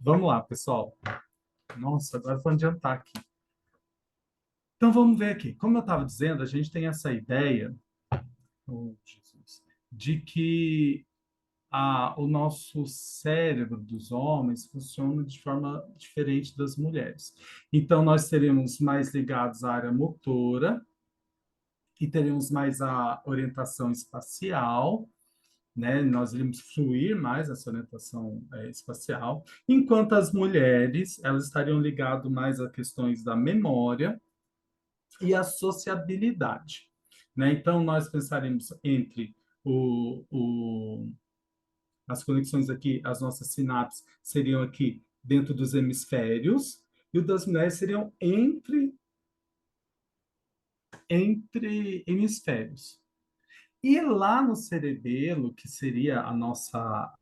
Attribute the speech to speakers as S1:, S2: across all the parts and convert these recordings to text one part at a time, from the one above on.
S1: Vamos lá, pessoal. Nossa, agora vou adiantar aqui. Então, vamos ver aqui. Como eu estava dizendo, a gente tem essa ideia, oh, Jesus, de que o nosso cérebro dos homens funciona de forma diferente das mulheres. Então, nós seremos mais ligados à área motora e teremos mais a orientação espacial, né? Nós iremos fluir mais essa orientação espacial, enquanto as mulheres, elas estariam ligadas mais a questões da memória e a sociabilidade, né? Então, nós pensaremos entre as conexões aqui, as nossas sinapses seriam aqui dentro dos hemisférios, e o das mulheres seriam entre hemisférios. E lá no cerebelo, que seria a nossa.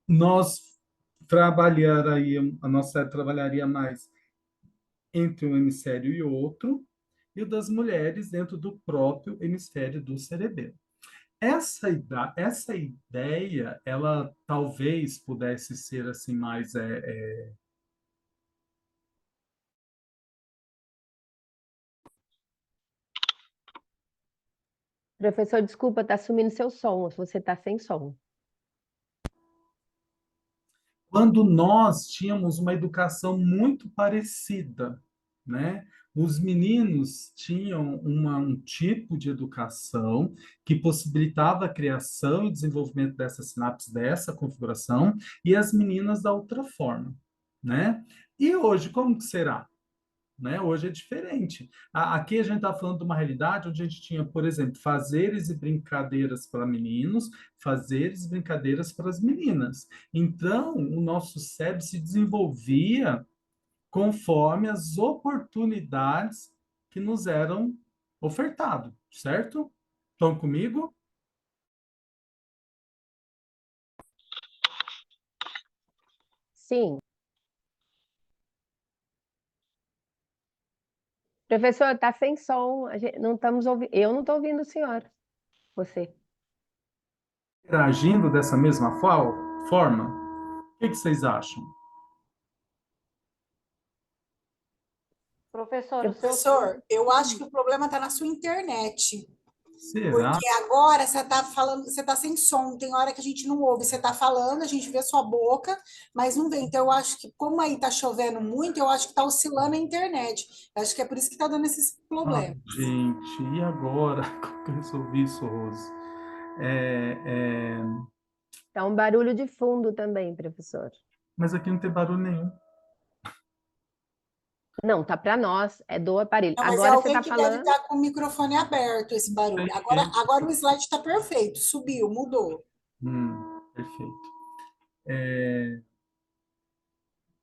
S1: Nós a nossa trabalharia mais entre um hemisfério e outro, e o das mulheres dentro do próprio hemisfério do cerebelo. Essa ideia, ela talvez pudesse ser assim mais
S2: Professor, desculpa, tá sumindo seu som, você tá sem som.
S1: quando nós tínhamos uma educação muito parecida, né? Os meninos tinham um tipo de educação que possibilitava a criação e desenvolvimento dessa sinapse, dessa configuração, e as meninas da outra forma, né? E hoje, como que será? Né? Hoje é diferente. Aqui a gente está falando de uma realidade onde a gente tinha, por exemplo, fazeres e brincadeiras para meninos, fazeres e brincadeiras para as meninas. Então, o nosso cérebro se desenvolvia conforme as oportunidades que nos eram ofertadas, certo? Estão comigo?
S2: Sim. Professor, tá sem som, não estamos ouvindo, eu não estou ouvindo o senhor, você.
S1: Interagindo dessa mesma forma? O que vocês acham?
S3: Professor, o seu som.
S4: Professor, eu acho que o problema está na sua internet.
S1: Será?
S4: Porque agora você está falando, você está sem som, tem hora que a gente não ouve, você está falando, a gente vê sua boca, mas não vê. Então, eu acho que, como aí está chovendo muito, eu acho que está oscilando a internet. Eu acho que é por isso que está dando esses
S1: Ah,
S4: problemas.
S1: gente, e agora? Como que eu resolvi isso, Rose? É, é,
S2: Tá um barulho de fundo também, professor.
S1: mas aqui não tem barulho nenhum.
S2: Não, tá para nós, é do aparelho.
S4: Não, mas é
S2: Agora você
S4: alguém
S2: está
S4: que deve
S2: falando.
S4: estar com o microfone aberto, esse barulho. Agora o slide está perfeito, subiu, mudou.
S1: Perfeito.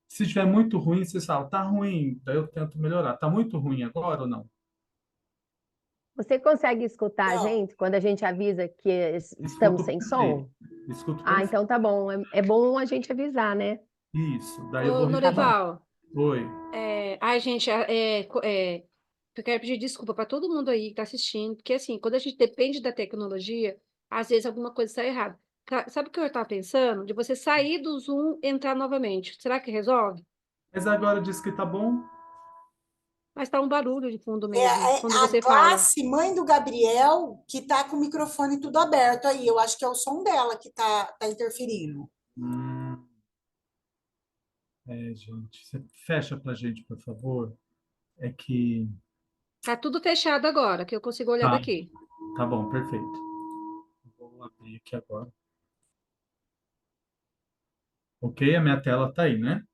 S1: Se estiver muito ruim, você fala, tá ruim, daí eu tento melhorar. Tá muito ruim agora ou não?
S2: Você consegue escutar a
S4: Não,
S2: gente quando a gente avisa que estamos
S1: Escuto
S2: sem
S1: perfeito.
S2: som?
S1: Escuto
S2: Ah,
S1: perfeito.
S2: então tá bom. É bom a gente avisar, né?
S1: Isso, daí eu
S3: Ô,
S1: vou
S2: Tá bom.
S1: repetir.
S3: Norival,
S1: Oi.
S3: ai, gente, eu quero pedir desculpa para todo mundo aí que está assistindo, porque assim, quando a gente depende da tecnologia, às vezes alguma coisa está errada. Sabe o que eu estava pensando? De você sair do Zoom e entrar novamente. Será que resolve?
S1: Mas agora diz que tá bom?
S3: Mas tá um barulho de fundo
S4: é,
S3: mesmo,
S4: é
S3: quando
S4: a
S3: você fala.
S4: Glace, mãe do Gabriel, que está com o microfone tudo aberto aí. Eu acho que é o som dela que tá interferindo.
S1: Hum, gente. Você fecha pra gente, por favor? É que.
S3: Tá tudo fechado agora, que eu consigo olhar
S1: Tá,
S3: daqui.
S1: tá bom, perfeito. Vou abrir aqui agora. Ok, a minha tela tá aí, né?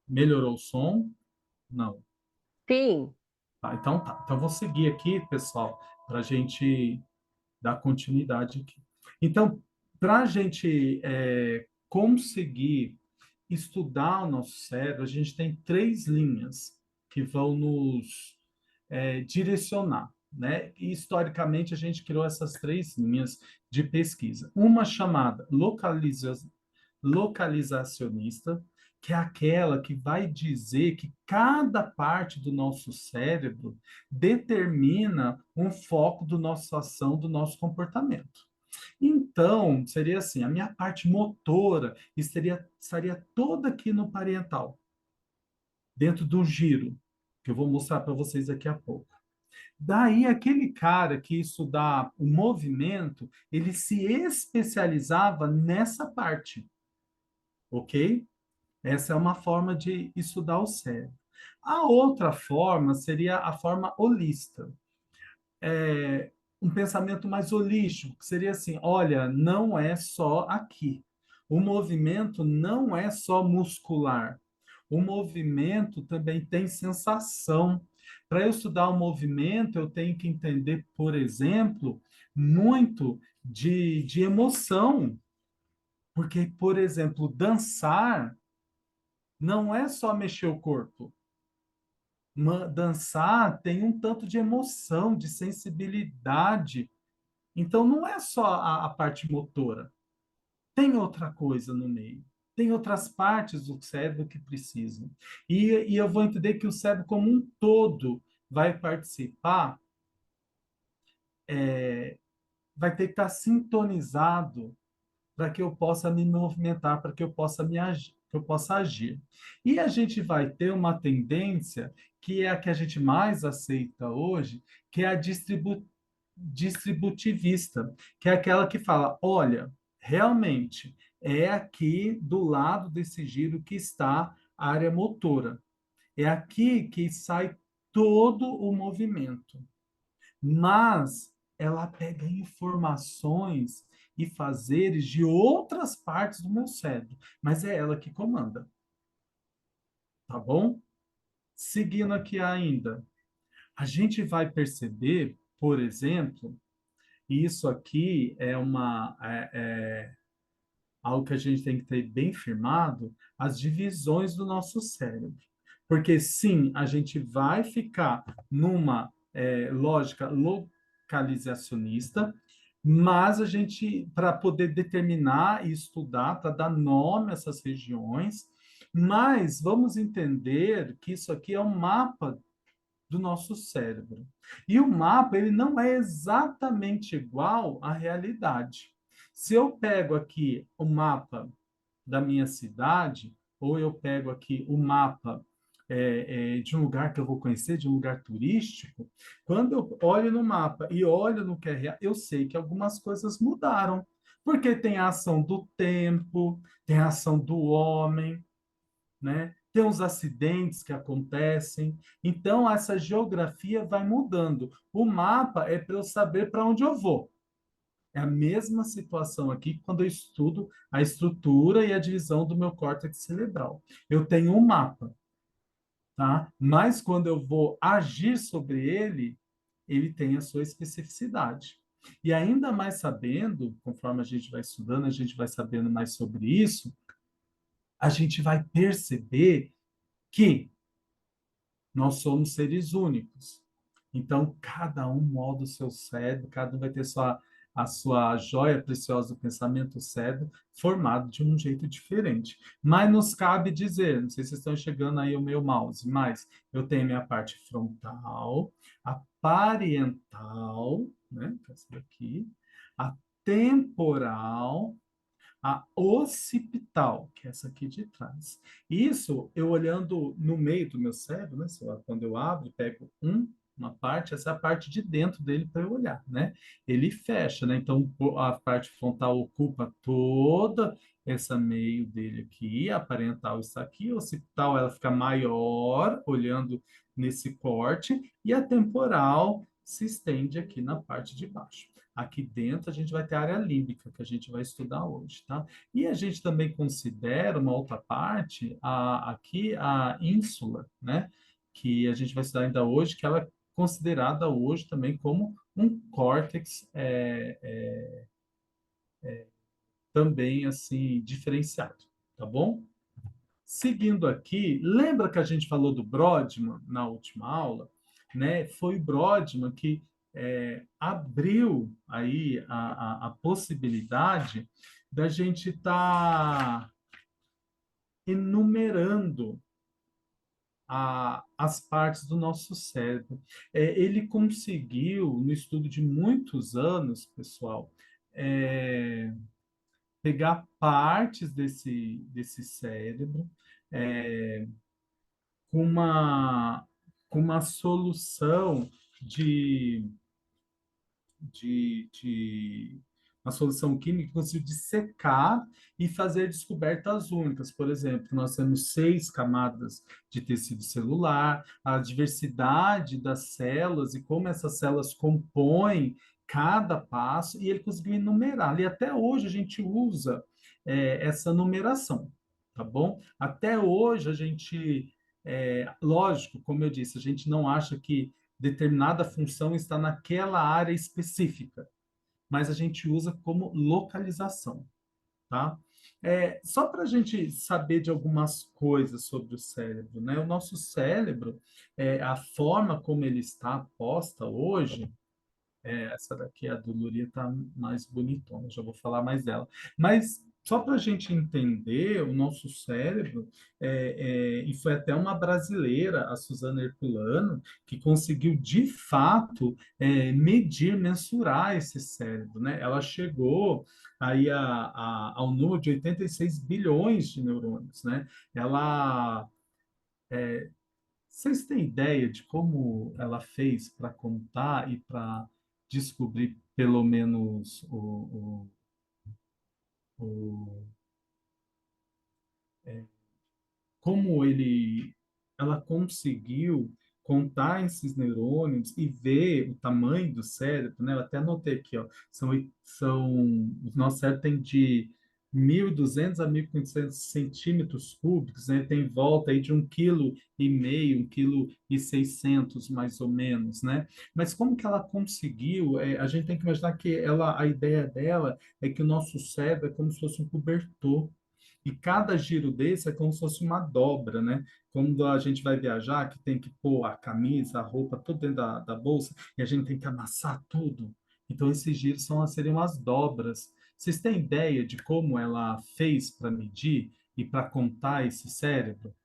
S1: Melhorou o som? Não.
S2: Sim.
S1: Tá, então tá. Então, eu vou seguir aqui, pessoal, para a gente dar continuidade aqui. Então, para a gente conseguir estudar o nosso cérebro, a gente tem três linhas que vão nos direcionar, né? E, historicamente, a gente criou essas três linhas de pesquisa. Uma chamada localizacionista, que é aquela que vai dizer que cada parte do nosso cérebro determina um foco da nossa ação, do nosso comportamento. Então, seria assim, a minha parte motora estaria toda aqui no parietal, dentro do giro, que eu vou mostrar para vocês daqui a pouco. Daí, aquele cara que estudava o movimento, ele se especializava nessa parte, ok? Essa é uma forma de estudar o cérebro. A outra forma seria a forma holista. Um pensamento mais holístico, que seria assim: olha, não é só aqui. O movimento não é só muscular. O movimento também tem sensação. Para eu estudar o movimento, eu tenho que entender, por exemplo, muito de emoção. Porque, por exemplo, dançar não é só mexer o corpo. Dançar tem um tanto de emoção, de sensibilidade. Então, não é só a parte motora. Tem outra coisa no meio. Tem outras partes do cérebro que precisam. E eu vou entender que o cérebro como um todo vai participar, vai ter que estar sintonizado para que eu possa me movimentar, para que eu possa que eu possa agir. E a gente vai ter uma tendência que é a que a gente mais aceita hoje, que é a distributivista, que é aquela que fala, olha, realmente é aqui do lado desse giro que está a área motora. É aqui que sai todo o movimento. Mas ela pega informações e fazeres de outras partes do meu cérebro, mas é ela que comanda, tá bom? Seguindo aqui ainda, a gente vai perceber, por exemplo, e isso aqui algo que a gente tem que ter bem firmado, as divisões do nosso cérebro. Porque sim, a gente vai ficar numa lógica localizacionista, mas a gente, para poder determinar e estudar, para dar nome a essas regiões, mas vamos entender que isso aqui é um mapa do nosso cérebro. E o mapa, ele não é exatamente igual à realidade. Se eu pego aqui o mapa da minha cidade, ou eu pego aqui o mapa de um lugar que eu vou conhecer, de um lugar turístico, quando eu olho no mapa e olho no QRA, eu sei que algumas coisas mudaram. Porque tem a ação do tempo, tem a ação do homem, né? Tem os acidentes que acontecem. Então, essa geografia vai mudando. O mapa é para eu saber para onde eu vou. É a mesma situação aqui quando eu estudo a estrutura e a divisão do meu córtex cerebral. Eu tenho um mapa, tá? Mas quando eu vou agir sobre ele, ele tem a sua especificidade. E ainda mais sabendo, conforme a gente vai estudando, a gente vai sabendo mais sobre isso, a gente vai perceber que nós somos seres únicos. Então, cada um molda o seu cérebro, cada um vai ter a sua joia preciosa do pensamento, o cérebro, formado de um jeito diferente. Mas nos cabe dizer, não sei se vocês estão chegando aí o meu mouse, mas eu tenho a minha parte frontal, a parietal, né, essa daqui, a temporal, a occipital, que é essa aqui de trás. Isso eu olhando no meio do meu cérebro, né? Quando eu abro, pego uma parte, essa é a parte de dentro dele para eu olhar, né? Ele fecha, né? Então a parte frontal ocupa toda essa meio dele aqui, a parental está aqui, a occipital ela fica maior, olhando nesse corte, e a temporal se estende aqui na parte de baixo. Aqui dentro a gente vai ter a área límbica, que a gente vai estudar hoje, tá? E a gente também considera uma outra parte, aqui a ínsula, né? Que a gente vai estudar ainda hoje, que ela é considerada hoje também como um córtex também, assim, diferenciado, tá bom? Seguindo aqui, lembra que a gente falou do Brodmann na última aula, né? Foi o Brodmann que abriu aí a possibilidade da gente estar enumerando as partes do nosso cérebro. Ele conseguiu, no estudo de muitos anos, pessoal, é, pegar partes desse cérebro é, com uma solução de, de uma solução química que conseguiu dissecar e fazer descobertas únicas. Por exemplo, nós temos 6 camadas de tecido celular, a diversidade das células e como essas células compõem cada passo, e ele conseguiu enumerar. E até hoje a gente usa essa numeração, tá bom? Até hoje a gente, lógico, como eu disse, a gente não acha que determinada função está naquela área específica, mas a gente usa como localização, tá? Só para a gente saber de algumas coisas sobre o cérebro, né? O nosso cérebro, a forma como ele está posta hoje, essa daqui, a do Luri, está mais bonitona, já vou falar mais dela. Mas só para a gente entender, o nosso cérebro, e foi até uma brasileira, a Suzana Herculano, que conseguiu, de fato, medir, mensurar esse cérebro, né? Ela chegou aí ao número de 86 bilhões de neurônios, né? Ela Vocês têm ideia de como ela fez para contar e para descobrir pelo menos o- como ela conseguiu contar esses neurônios e ver o tamanho do cérebro, né? Eu até anotei aqui, ó, o nosso cérebro tem de 1.200 a 1.500 centímetros cúbicos, né? Tem volta aí de 1,5 kg, 1,6 kg, mais ou menos, né? Mas como que ela conseguiu? A gente tem que imaginar que a ideia dela é que o nosso cérebro é como se fosse um cobertor. E cada giro desse é como se fosse uma dobra, né? Quando a gente vai viajar, que tem que pôr a camisa, a roupa, tudo dentro da bolsa, e a gente tem que amassar tudo. Então, esses giros seriam as dobras. Vocês têm ideia de como ela fez para medir e para contar esse cérebro?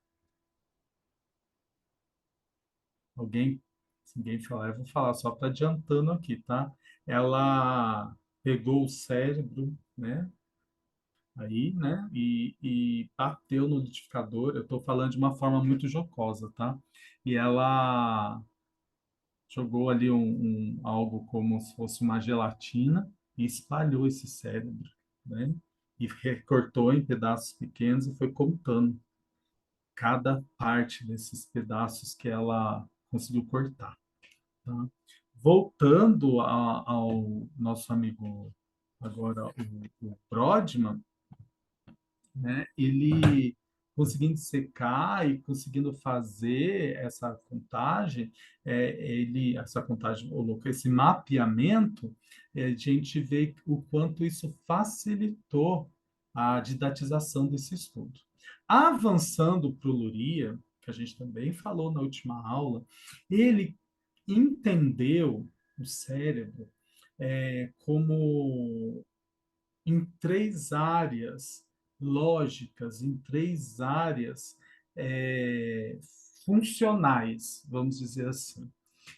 S1: Alguém? Se ninguém falar, eu vou falar só para adiantando aqui, tá? Ela pegou o cérebro, né? Aí, né? E bateu no liquidificador. Eu estou falando de uma forma muito jocosa, tá? E ela jogou ali algo como se fosse uma gelatina e espalhou esse cérebro, né? E recortou em pedaços pequenos e foi contando cada parte desses pedaços que ela conseguiu cortar, tá? Voltando ao nosso amigo agora, o Brodmann, né? Ele conseguindo secar e conseguindo fazer essa contagem, essa contagem, ô louco, esse mapeamento, a gente vê o quanto isso facilitou a didatização desse estudo. Avançando para o Luria, que a gente também falou na última aula, ele entendeu o cérebro como em 3 áreas lógicas, em 3 áreas é, funcionais, vamos dizer assim.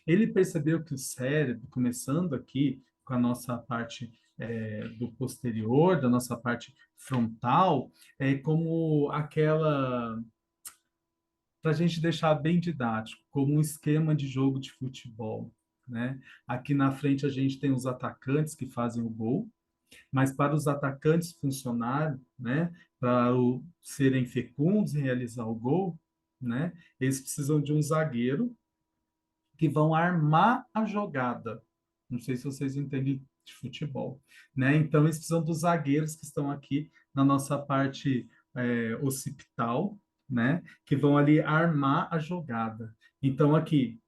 S1: Ele percebeu que o cérebro, começando aqui com a nossa parte do posterior, da nossa parte frontal, é como aquela, para a gente deixar bem didático, como um esquema de jogo de futebol, né? Aqui na frente a gente tem os atacantes que fazem o gol, mas para os atacantes funcionar, né, serem fecundos em realizar o gol, né, eles precisam de um zagueiro que vão armar a jogada. Não sei se vocês entendem de futebol, né? Então eles precisam dos zagueiros que estão aqui na nossa parte occipital, né, que vão ali armar a jogada. Então aqui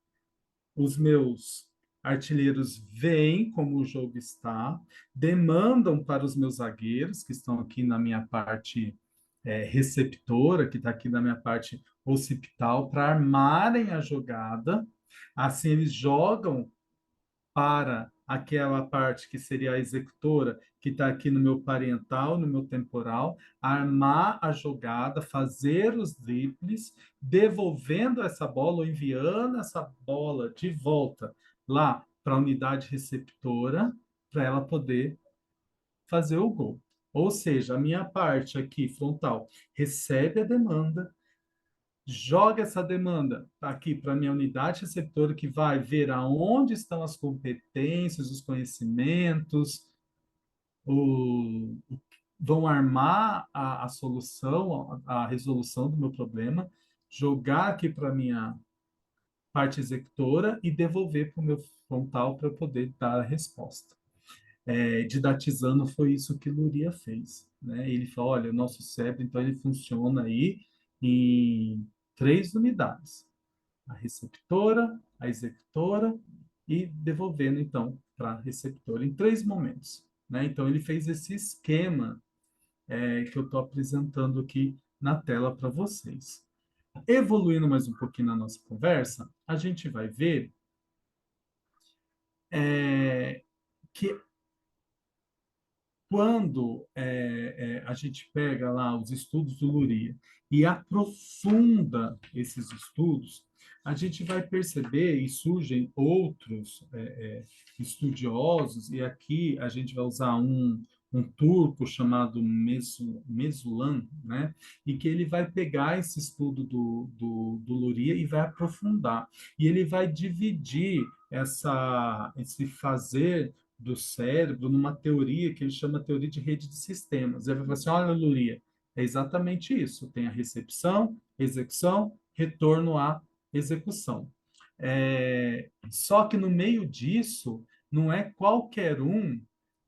S1: os meus artilheiros veem como o jogo está, demandam para os meus zagueiros, que estão aqui na minha parte receptora, que está aqui na minha parte occipital, para armarem a jogada. Assim, eles jogam para aquela parte que seria a executora, que está aqui no meu parietal, no meu temporal, armar a jogada, fazer os dribles, devolvendo essa bola ou enviando essa bola de volta lá para a unidade receptora, para ela poder fazer o gol. Ou seja, a minha parte aqui frontal recebe a demanda, joga essa demanda aqui para a minha unidade receptora, que vai ver aonde estão as competências, os conhecimentos, vão armar a solução, a resolução do meu problema, jogar aqui para a minha parte executora e devolver para o meu frontal para eu poder dar a resposta. Didatizando, foi isso que Luria fez, né? Ele falou, olha, o nosso cérebro, então, ele funciona aí em 3 unidades: a receptora, a executora e devolvendo, então, para a receptora em 3 momentos, né? Então, ele fez esse esquema que eu estou apresentando aqui na tela para vocês. Evoluindo mais um pouquinho na nossa conversa, a gente vai ver que quando a gente pega lá os estudos do Luria e aprofunda esses estudos, a gente vai perceber, e surgem outros estudiosos, e aqui a gente vai usar um turco chamado Mesulan, né? E que ele vai pegar esse estudo do Luria e vai aprofundar. E ele vai dividir esse fazer do cérebro numa teoria que ele chama teoria de rede de sistemas. Ele vai falar assim, olha, Luria, é exatamente isso. Tem a recepção, execução, retorno à execução. Só que no meio disso, não é qualquer um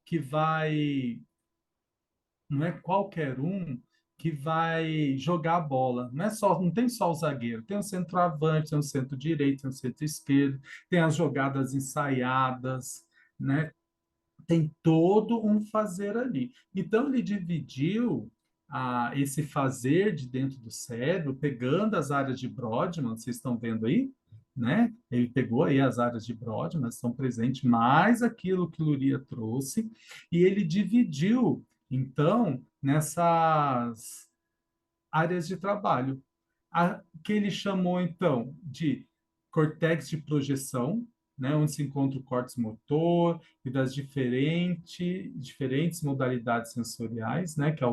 S1: que vai... Não é qualquer um que vai jogar a bola. Não tem só o zagueiro, tem o centroavante, tem o centro-direito, tem o centro-esquerdo, tem as jogadas ensaiadas, né? Tem todo um fazer ali. Então, ele dividiu esse fazer de dentro do cérebro, pegando as áreas de Brodmann, vocês estão vendo aí, né? Ele pegou aí as áreas de Brodmann, estão presentes, mais aquilo que Luria trouxe, e ele dividiu, então, nessas áreas de trabalho, que ele chamou, então, de cortex de projeção, né, onde se encontra o córtex motor e das diferentes modalidades sensoriais, né, que é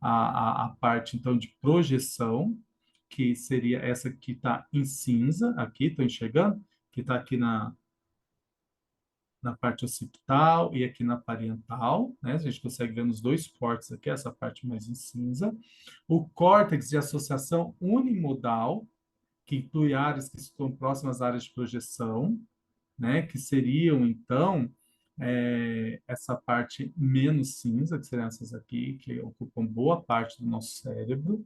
S1: a parte, então, de projeção, que seria essa que está em cinza, aqui, estou enxergando, que está aqui na parte occipital e aqui na parietal, né? A gente consegue ver nos dois cortes aqui, essa parte mais em cinza. O córtex de associação unimodal, que inclui áreas que estão próximas às áreas de projeção, né? Que seriam, então, essa parte menos cinza, que seriam essas aqui, que ocupam boa parte do nosso cérebro.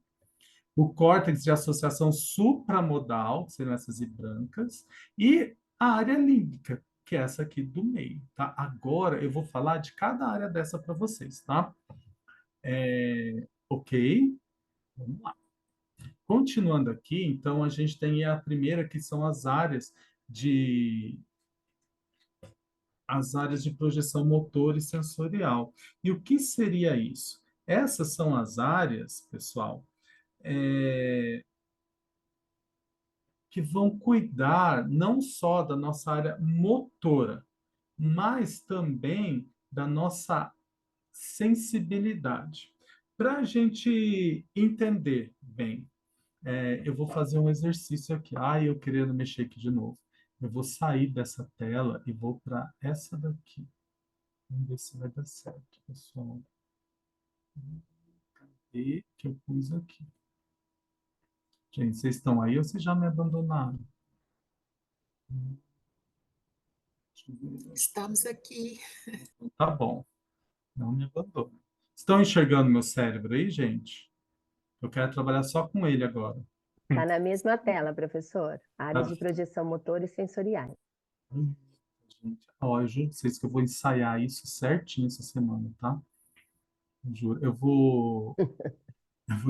S1: O córtex de associação supramodal, que seriam essas brancas, e a área límbica, que é essa aqui do meio, tá? Agora eu vou falar de cada área dessa para vocês, tá? Ok? Vamos lá. Continuando aqui, então, a gente tem a primeira, que são as áreas de projeção motor e sensorial. E o que seria isso? Essas são as áreas, pessoal, que vão cuidar não só da nossa área motora, mas também da nossa sensibilidade. Para a gente entender bem, eu vou fazer um exercício aqui. Eu querendo mexer aqui de novo. Eu vou sair dessa tela e vou para essa daqui. Vamos ver se vai dar certo, pessoal. E que eu pus aqui. Gente, vocês estão aí ou vocês já me abandonaram? Deixa eu ver.
S4: Estamos aqui.
S1: Tá bom. Não me abandone. Estão enxergando meu cérebro aí, gente? Eu quero trabalhar só com ele agora.
S2: Está na mesma tela, professor. Áreas
S1: Tá.
S2: de projeção motor e sensoriais.
S1: Gente, ó, eu juro pra vocês que eu vou ensaiar isso certinho essa semana, tá? Eu juro. Eu vou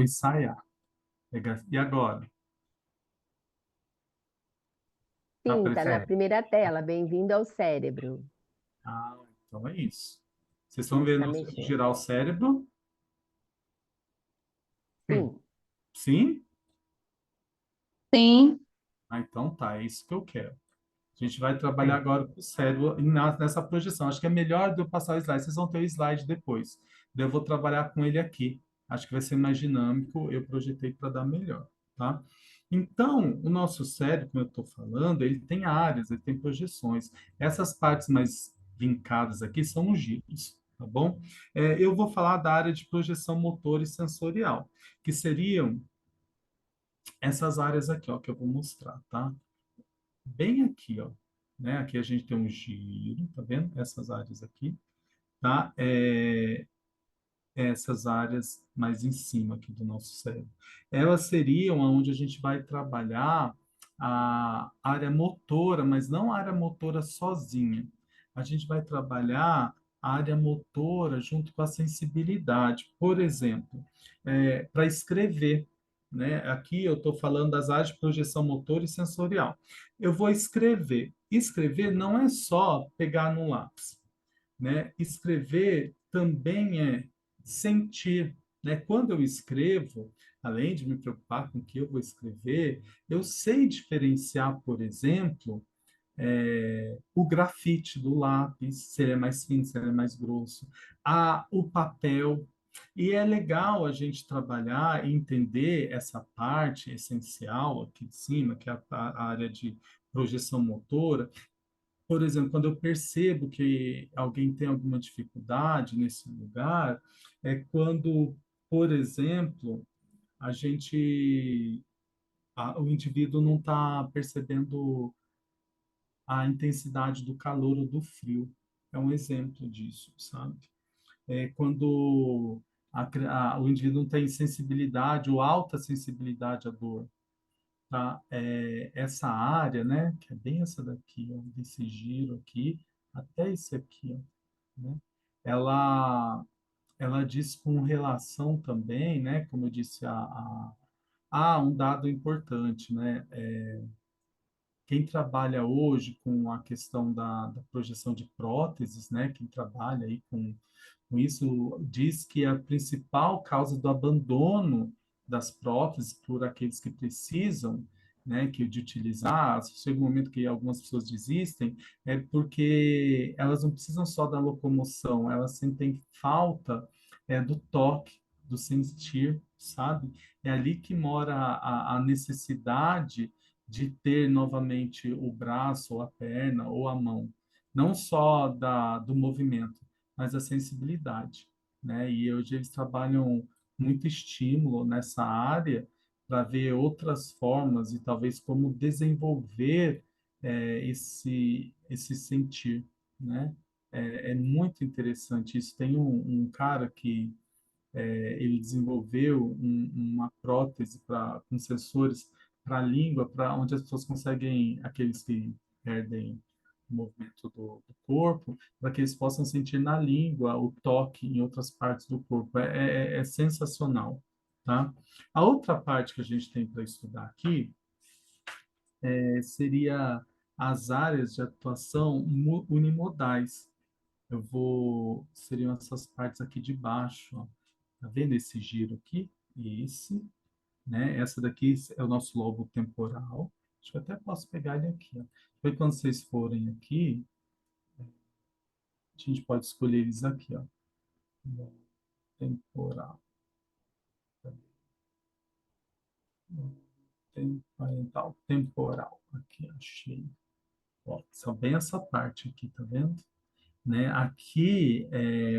S1: ensaiar. E agora? Tá
S2: Sim, está na
S1: aparecendo?
S2: primeira tela. Bem-vindo ao cérebro.
S1: Ah, então é isso. Vocês estão
S2: Tá
S1: vendo
S2: mexendo.
S1: girar o cérebro? Hum,
S2: Sim.
S1: sim?
S5: Sim.
S1: Ah, então tá, é isso que eu quero. A gente vai trabalhar agora com o cérebro nessa projeção. Acho que é melhor de eu passar o slide. Vocês vão ter o slide depois. Daí eu vou trabalhar com ele aqui. Acho que vai ser mais dinâmico. Eu projetei para dar melhor, tá? Então, o nosso cérebro, como eu estou falando, ele tem áreas, ele tem projeções. Essas partes mais vincadas aqui são os giros, tá bom? Eu vou falar da área de projeção motor e sensorial, que seriam essas áreas aqui, ó, que eu vou mostrar, tá? Bem aqui, ó, né? Aqui a gente tem um giro, tá vendo? Essas áreas aqui, tá? Essas áreas mais em cima aqui do nosso cérebro. Elas seriam onde a gente vai trabalhar a área motora, mas não a área motora sozinha. A gente vai trabalhar a área motora junto com a sensibilidade. Por exemplo, para escrever, né? Aqui eu estou falando das áreas de projeção motor e sensorial. Eu vou escrever. Escrever não é só pegar no lápis, né? Escrever também é sentir, né? Quando eu escrevo, além de me preocupar com o que eu vou escrever, eu sei diferenciar, por exemplo, o grafite do lápis, se ele é mais fino, se ele é mais grosso, o papel. E é legal a gente trabalhar e entender essa parte essencial aqui de cima, que é a área de projeção motora, por exemplo, quando eu percebo que alguém tem alguma dificuldade nesse lugar, é quando, por exemplo, a gente, o indivíduo não está percebendo a intensidade do calor ou do frio. É um exemplo disso, sabe? É quando o indivíduo não tem sensibilidade ou alta sensibilidade à dor, tá? Essa área, né, que é bem essa daqui, ó, desse giro aqui, até esse aqui, ó, né? Ela, ela diz com relação também, né, como eu disse, um dado importante, né? Quem trabalha hoje com a questão da projeção de próteses, né, quem trabalha aí com isso, diz que a principal causa do abandono das próteses por aqueles que precisam, né, que de utilizar, chega um momento que algumas pessoas desistem, é porque elas não precisam só da locomoção, elas sentem falta do toque, do sentir, sabe? É ali que mora a necessidade de ter novamente o braço, ou a perna, ou a mão, não só do movimento, mas a sensibilidade, né? E hoje eles trabalham muito estímulo nessa área para ver outras formas e talvez como desenvolver esse sentir, né? É muito interessante isso. Tem um cara que ele desenvolveu uma prótese com sensores para a língua, para onde as pessoas conseguem, aqueles que perdem o movimento do corpo, para que eles possam sentir na língua o toque em outras partes do corpo. É sensacional, tá? A outra parte que a gente tem para estudar aqui seria as áreas de atuação unimodais. Seriam essas partes aqui de baixo, ó. Tá vendo esse giro aqui? Esse, né? Essa daqui é o nosso lobo temporal. Acho que eu até posso pegar ele aqui, ó. Depois, quando vocês forem aqui, a gente pode escolher eles aqui, ó. Lobo temporal. Temporal. Temporal. Aqui, achei. Ó, só bem essa parte aqui, tá vendo? Né? Aqui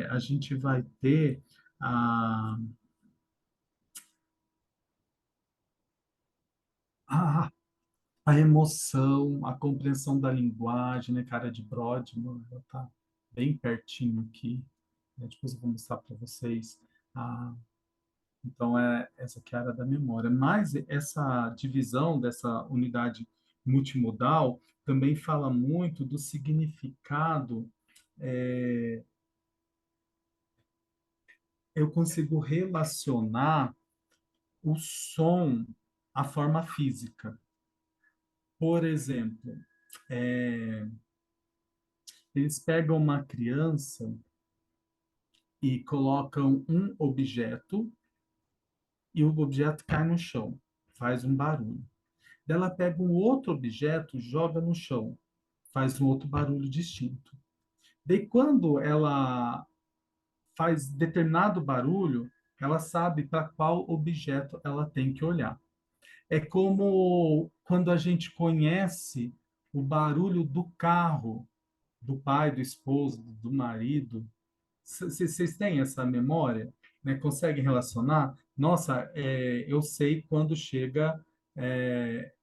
S1: a gente vai ter a, a, a emoção, a compreensão da linguagem, né? Cara de Brodmann, ela tá bem pertinho aqui, né? Depois eu vou mostrar para vocês. Ah, então, essa aqui é a área da memória. Mas essa divisão dessa unidade multimodal também fala muito do significado. é, eu consigo relacionar o som à forma física. Por exemplo, é, Eles pegam uma criança e colocam um objeto e o objeto cai no chão, faz um barulho. Ela pega um outro objeto, joga no chão, faz um outro barulho distinto. Daí, quando ela faz determinado barulho, ela sabe para qual objeto ela tem que olhar. É como quando a gente conhece o barulho do carro, do pai, do esposo, do marido. Vocês têm essa memória? Né? Conseguem relacionar? Nossa, eu sei quando chega é,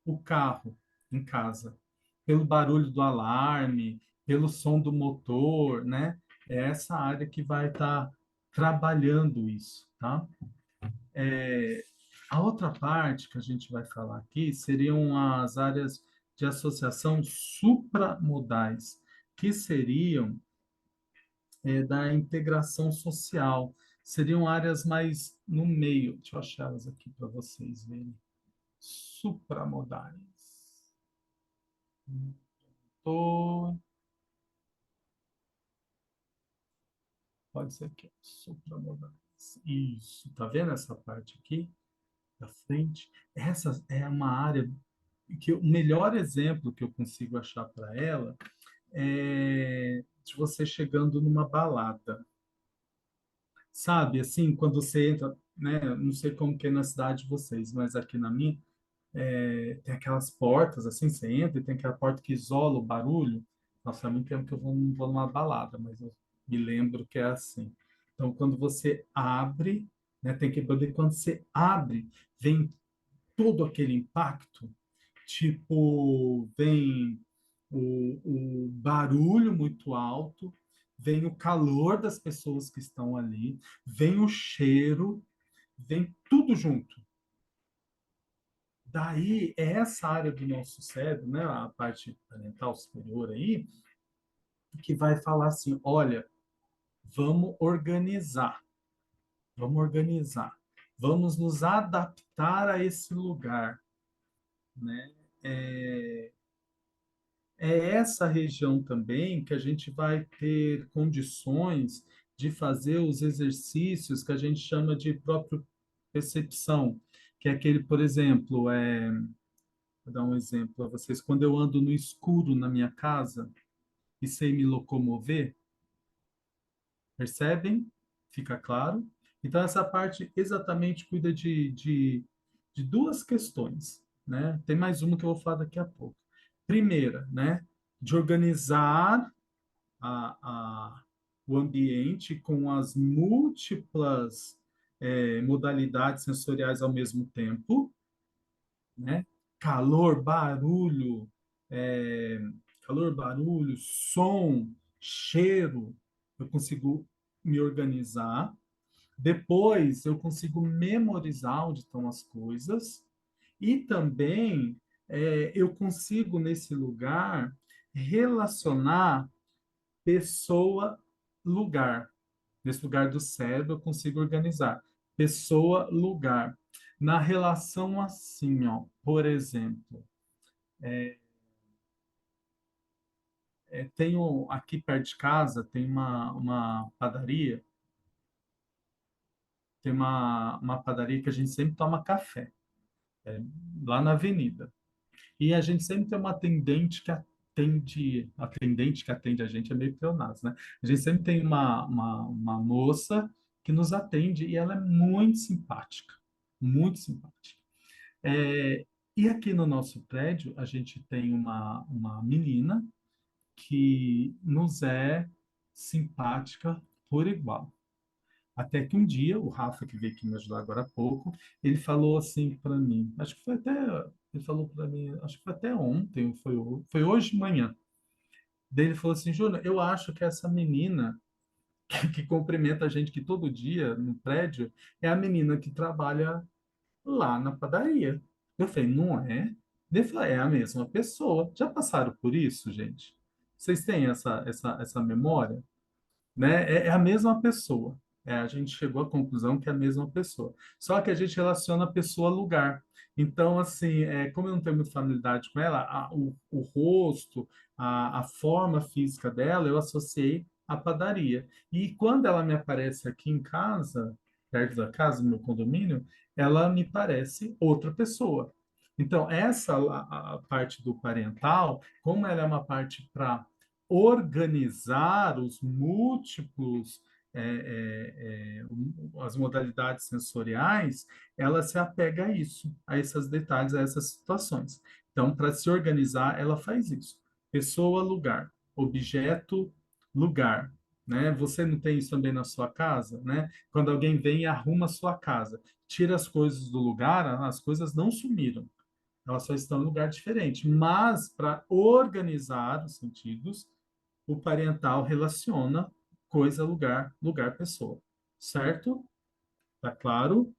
S1: o carro em casa, pelo barulho do alarme, pelo som do motor, né? É essa área que vai estar trabalhando isso, tá? A outra parte que a gente vai falar aqui seriam as áreas de associação supramodais, que seriam da integração social. Seriam áreas mais no meio. Deixa eu achar elas aqui para vocês verem. Supramodais. Tô... Pode ser aqui. Supramodais. Isso. Tá vendo essa parte aqui da frente? Essa é uma área que o melhor exemplo que eu consigo achar para ela é de você chegando numa balada. Sabe, assim, quando você entra, né? Não sei como que é na cidade de vocês, mas aqui na minha, tem aquelas portas, assim, você entra e tem aquela porta que isola o barulho. Nossa, há muito tempo que eu não vou numa balada, mas eu me lembro que é assim. Então, quando você abre, né, tem que poder, quando você abre, vem todo aquele impacto, tipo, vem o barulho muito alto, vem o calor das pessoas que estão ali, vem o cheiro, vem tudo junto. Daí, é essa área do nosso cérebro, né, a parte parental superior aí, que vai falar assim, olha, vamos organizar, vamos nos adaptar a esse lugar, né? É, é essa região também que a gente vai ter condições de fazer os exercícios que a gente chama de próprio percepção, que é aquele, por exemplo, vou dar um exemplo para vocês, quando eu ando no escuro na minha casa e sei me locomover, percebem? Fica claro? Então, essa parte exatamente cuida de duas questões, né? Tem mais uma que eu vou falar daqui a pouco. Primeira, né? De organizar a, o ambiente com as múltiplas modalidades sensoriais ao mesmo tempo, né? Calor, barulho, é, calor, barulho, som, cheiro, eu consigo me organizar. Depois eu consigo memorizar onde estão as coisas e também eu consigo nesse lugar relacionar pessoa, lugar. Nesse lugar do cérebro, eu consigo organizar. Pessoa, lugar. Na relação assim, ó, por exemplo, tenho aqui perto de casa, tem uma padaria, tem uma padaria que a gente sempre toma café, lá na avenida. E a gente sempre tem uma atendente que atende a gente é meio pleonasmo, né? A gente sempre tem uma moça que nos atende e ela é muito simpática, muito simpática. É, e aqui no nosso prédio, a gente tem uma menina que nos é simpática por igual. Até que um dia, o Rafa, que veio aqui me ajudar agora há pouco, ele falou assim para mim, acho que foi até, ele falou para mim, acho que foi até ontem, foi hoje de manhã. Daí ele falou assim, Júnior, eu acho que essa menina que cumprimenta a gente que todo dia no prédio é a menina que trabalha lá na padaria. Eu falei, não é? Ele falou, é a mesma pessoa. Já passaram por isso, gente? Vocês têm essa memória? Né? É a mesma pessoa. A gente chegou à conclusão que é a mesma pessoa. Só que a gente relaciona pessoa a lugar. Então, assim, como eu não tenho muita familiaridade com ela, o rosto, a forma física dela, eu associei à padaria. E quando ela me aparece aqui em casa, perto da casa, no meu condomínio, ela me parece outra pessoa. Então, essa a parte do parental, como ela é uma parte para organizar os múltiplos, as modalidades sensoriais, ela se apega a isso, a esses detalhes, a essas situações. Então, para se organizar, ela faz isso. Pessoa, lugar. Objeto, lugar. Né? Você não tem isso também na sua casa, né? Quando alguém vem e arruma a sua casa, tira as coisas do lugar, as coisas não sumiram. Elas só estão em lugar diferente. Mas, para organizar os sentidos, o parental relaciona coisa, lugar, lugar, pessoa. Certo? Tá claro?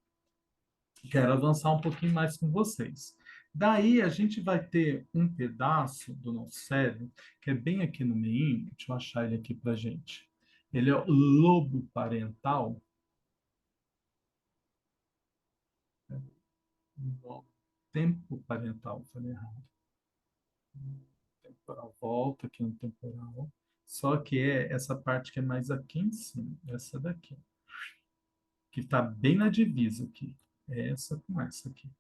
S1: Quero avançar um pouquinho mais com vocês. Daí a gente vai ter um pedaço do nosso cérebro, que é bem aqui no meio, deixa eu achar ele aqui para gente. Ele é o lobo parental. No tempo parental, falei errado. Temporal, volta aqui no temporal. Só que é essa parte que é mais aqui em cima, essa daqui, que está bem na divisa aqui. É essa com essa aqui,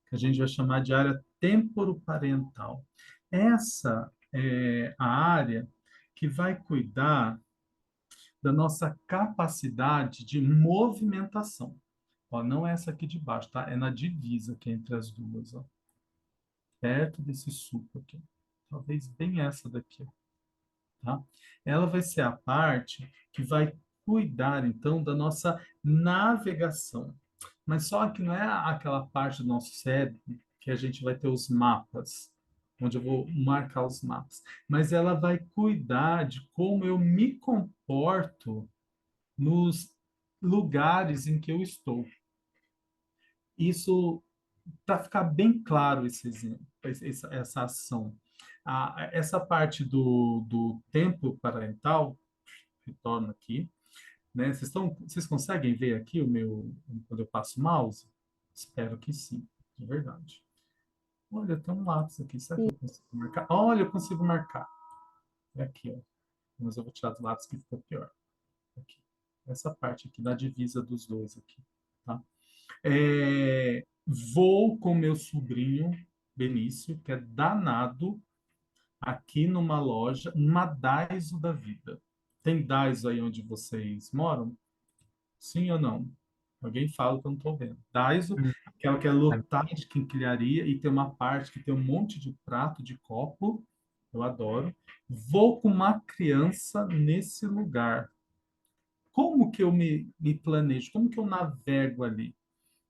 S1: que a gente vai chamar de área temporoparental. Essa é a área que vai cuidar da nossa capacidade de movimentação. Ó, não é essa aqui de baixo, tá? É na divisa que é entre as duas, ó. Perto desse suco aqui. Talvez bem essa daqui, ó, tá? Ela vai ser a parte que vai cuidar, então, da nossa navegação. Mas só que não é aquela parte do nosso cérebro que a gente vai ter os mapas, onde eu vou marcar os mapas. Mas ela vai cuidar de como eu me comporto nos lugares em que eu estou. Isso, para ficar bem claro esse exemplo, essa ação. Essa parte do tempo parental, retorno aqui, né? Vocês conseguem ver aqui quando eu passo o mouse? Espero que sim, de verdade. Olha, tem um lápis aqui, será que eu consigo marcar? Olha, eu consigo marcar. É aqui, ó. Mas eu vou tirar do lápis que ficou pior. Aqui. Essa parte aqui da divisa dos dois aqui, tá? Vou com meu sobrinho Benício, que é danado, aqui numa loja, uma Daiso da vida. Tem Daiso aí onde vocês moram? Sim ou não? Alguém fala que eu não estou vendo. Daiso, que ela quer lotar de quinquilharia e tem uma parte que tem um monte de prato, de copo. Eu adoro. Vou com uma criança nesse lugar. Como que eu me planejo? Como que eu navego ali?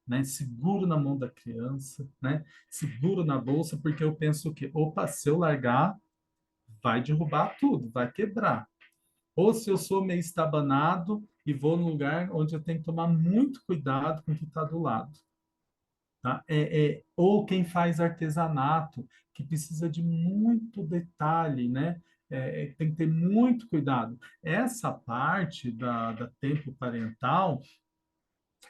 S1: Né? Seguro na mão da criança, né? Seguro na bolsa, porque eu penso que, opa, se eu largar, vai derrubar tudo, vai quebrar. Ou se eu sou meio estabanado e vou num lugar onde eu tenho que tomar muito cuidado com o que está do lado. Tá? Ou quem faz artesanato, que precisa de muito detalhe, né? Tem que ter muito cuidado. Essa parte da tempo parental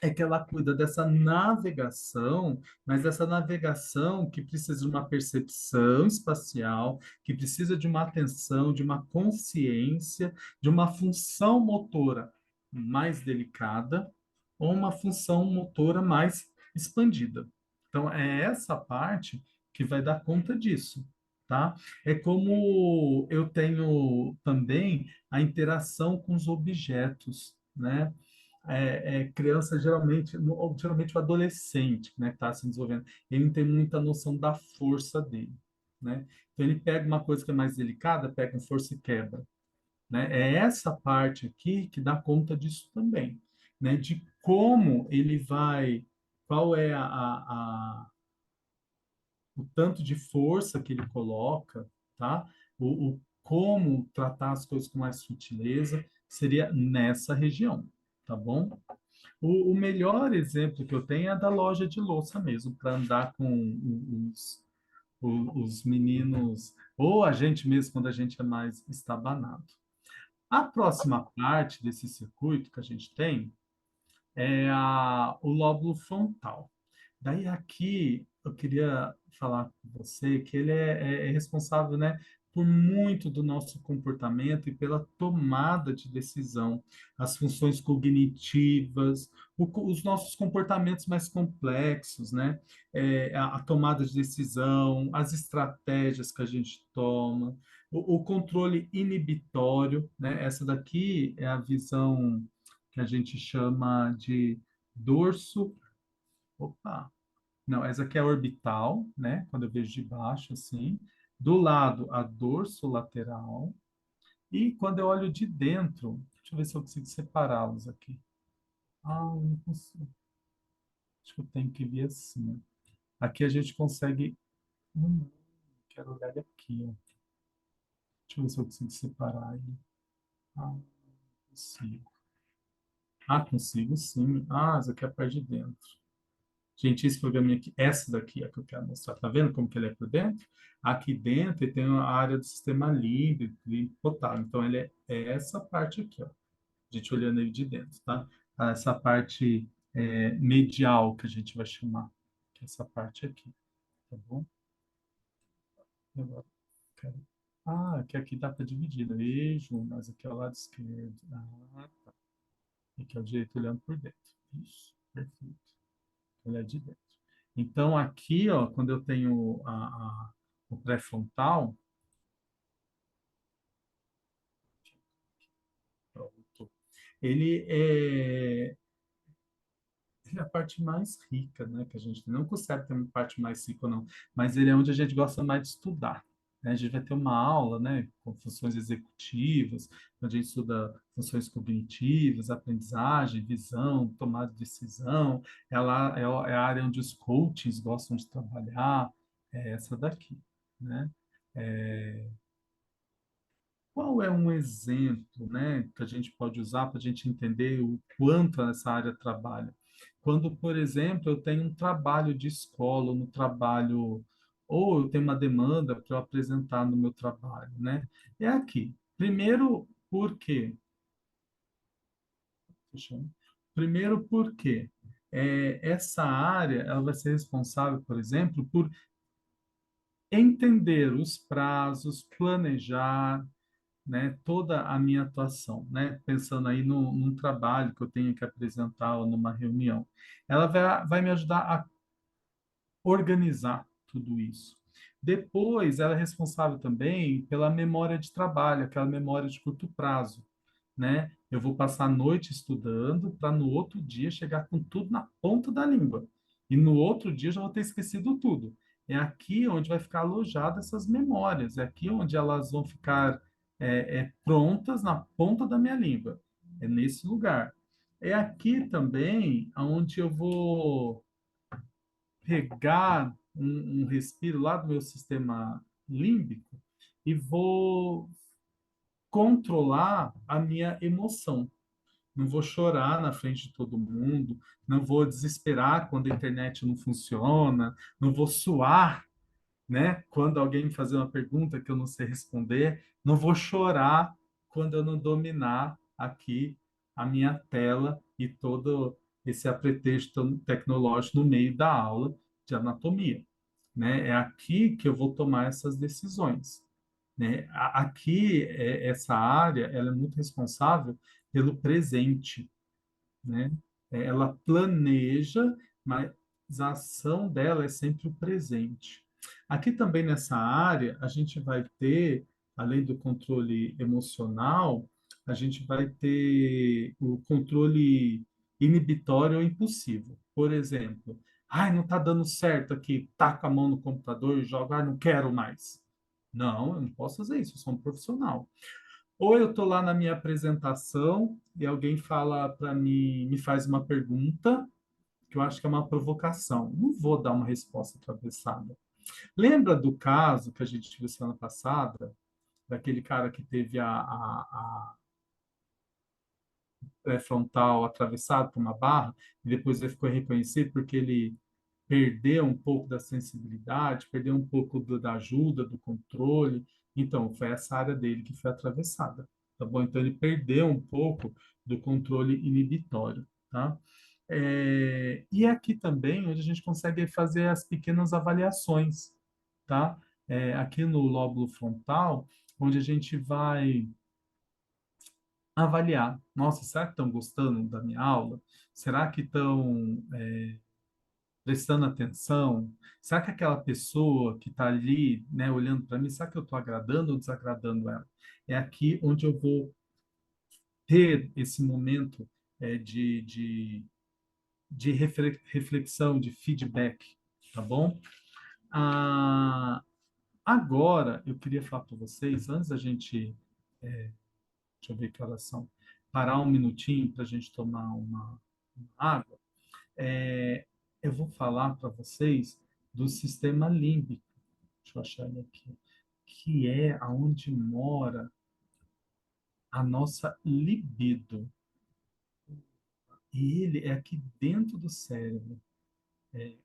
S1: é que ela cuida dessa navegação, mas essa navegação que precisa de uma percepção espacial, que precisa de uma atenção, de uma consciência, de uma função motora mais delicada ou uma função motora mais expandida. Então, é essa parte que vai dar conta disso, tá? É como eu tenho também a interação com os objetos, né? Criança geralmente o adolescente, né, que está se desenvolvendo, ele não tem muita noção da força dele, né? Então ele pega uma coisa que é mais delicada, pega com força e quebra, né? É essa parte aqui que dá conta disso também, né? De como ele vai, qual é o tanto de força que ele coloca, tá? O como tratar as coisas com mais sutileza seria nessa região, tá bom? O melhor exemplo que eu tenho é da loja de louça mesmo, para andar com os meninos, ou a gente mesmo, quando a gente é mais estabanado. A próxima parte desse circuito que a gente tem é o lóbulo frontal. Daí aqui, eu queria falar com você que ele é responsável, né, por muito do nosso comportamento e pela tomada de decisão, as funções cognitivas, os nossos comportamentos mais complexos, né, a tomada de decisão, as estratégias que a gente toma, o controle inibitório, né, essa daqui é a visão que a gente chama de dorso, opa, não, essa aqui é a orbital, né? Quando eu vejo de baixo, assim. Do lado, a dorsolateral. E quando eu olho de dentro, deixa eu ver se eu consigo separá-los aqui. Ah, não consigo. Acho que eu tenho que vir assim. Aqui a gente consegue. Quero olhar ele aqui, ó. Deixa eu ver se eu consigo separar ele. Ah, não consigo. Ah, consigo sim. Ah, essa aqui é a parte de dentro. Gente, esse programinha aqui, essa daqui é que eu quero mostrar. Tá vendo como que ele é por dentro? Aqui dentro ele tem a área do sistema límbico, límbico potálamo. Então, ele é essa parte aqui, ó. A gente olhando ele de dentro, tá? Essa parte medial que a gente vai chamar. Que é essa parte aqui, tá bom? Agora, quero... Ah, aqui dá para dividir, né? Vejo, mas aqui é o lado esquerdo. Ah, tá. Aqui é o direito olhando por dentro. Isso, perfeito. Olhar de dentro. Então, aqui, ó, quando eu tenho o pré-frontal, pronto, ele ele é a parte mais rica, né, que a gente não consegue ter uma parte mais rica, não, mas ele é onde a gente gosta mais de estudar. Né? A gente vai ter uma aula, né, com funções executivas, onde a gente estuda funções cognitivas, aprendizagem, visão, tomada de decisão. Ela é a área onde os coaches gostam de trabalhar, é essa daqui, né? É, qual é um exemplo, né, que a gente pode usar para a gente entender o quanto essa área trabalha? Quando, por exemplo, eu tenho um trabalho de escola, no trabalho, ou eu tenho uma demanda para eu apresentar no meu trabalho, né? É aqui. Primeiro, por quê? Fechando. Primeiro, porque essa área ela vai ser responsável, por exemplo, por entender os prazos, planejar, né, toda a minha atuação, né, pensando aí num trabalho que eu tenho que apresentar ou numa reunião. Ela vai me ajudar a organizar tudo isso. Depois, ela é responsável também pela memória de trabalho, aquela memória de curto prazo, né? Eu vou passar a noite estudando para no outro dia chegar com tudo na ponta da língua. E no outro dia eu já vou ter esquecido tudo. É aqui onde vai ficar alojada essas memórias, é aqui onde elas vão ficar prontas na ponta da minha língua. É nesse lugar. É aqui também onde eu vou pegar um respiro lá do meu sistema límbico e vou controlar a minha emoção. Não vou chorar na frente de todo mundo, não vou desesperar quando a internet não funciona, não vou suar, né? Quando alguém me fazer uma pergunta que eu não sei responder, não vou chorar quando eu não dominar aqui a minha tela e todo esse apretexto tecnológico no meio da aula de anatomia, né? É aqui que eu vou tomar essas decisões, né? Aqui, essa área, ela é muito responsável pelo presente, né? Ela planeja, mas a ação dela é sempre o presente. Aqui também nessa área, a gente vai ter, além do controle emocional, a gente vai ter o controle inibitório ou impulsivo. Por exemplo, ai, não está dando certo aqui, taca a mão no computador e joga, ah, não quero mais. Não, eu não posso fazer isso, eu sou um profissional. Ou eu estou lá na minha apresentação e alguém fala para mim, me faz uma pergunta, que eu acho que é uma provocação. Não vou dar uma resposta atravessada. Lembra do caso que a gente viu semana passada, daquele cara que teve a pré-frontal atravessado por uma barra, e depois ele ficou reconhecido porque ele perdeu um pouco da sensibilidade, perdeu um pouco da ajuda, do controle. Então, foi essa área dele que foi atravessada, tá bom? Então, ele perdeu um pouco do controle inibitório, tá? E aqui também, onde a gente consegue fazer as pequenas avaliações, tá? Aqui no lóbulo frontal, onde a gente vai avaliar. Nossa, será que estão gostando da minha aula? Será que estão prestando atenção? Será que aquela pessoa que está ali, né, olhando para mim, será que eu estou agradando ou desagradando ela? É aqui onde eu vou ter esse momento de reflexão, de feedback, tá bom? Agora, eu queria falar para vocês, antes da gente, deixa eu ver que horas são, parar um minutinho para a gente tomar uma água, é, eu vou falar para vocês do sistema límbico, deixa eu achar ele aqui, que é aonde mora a nossa libido. E ele é aqui dentro do cérebro.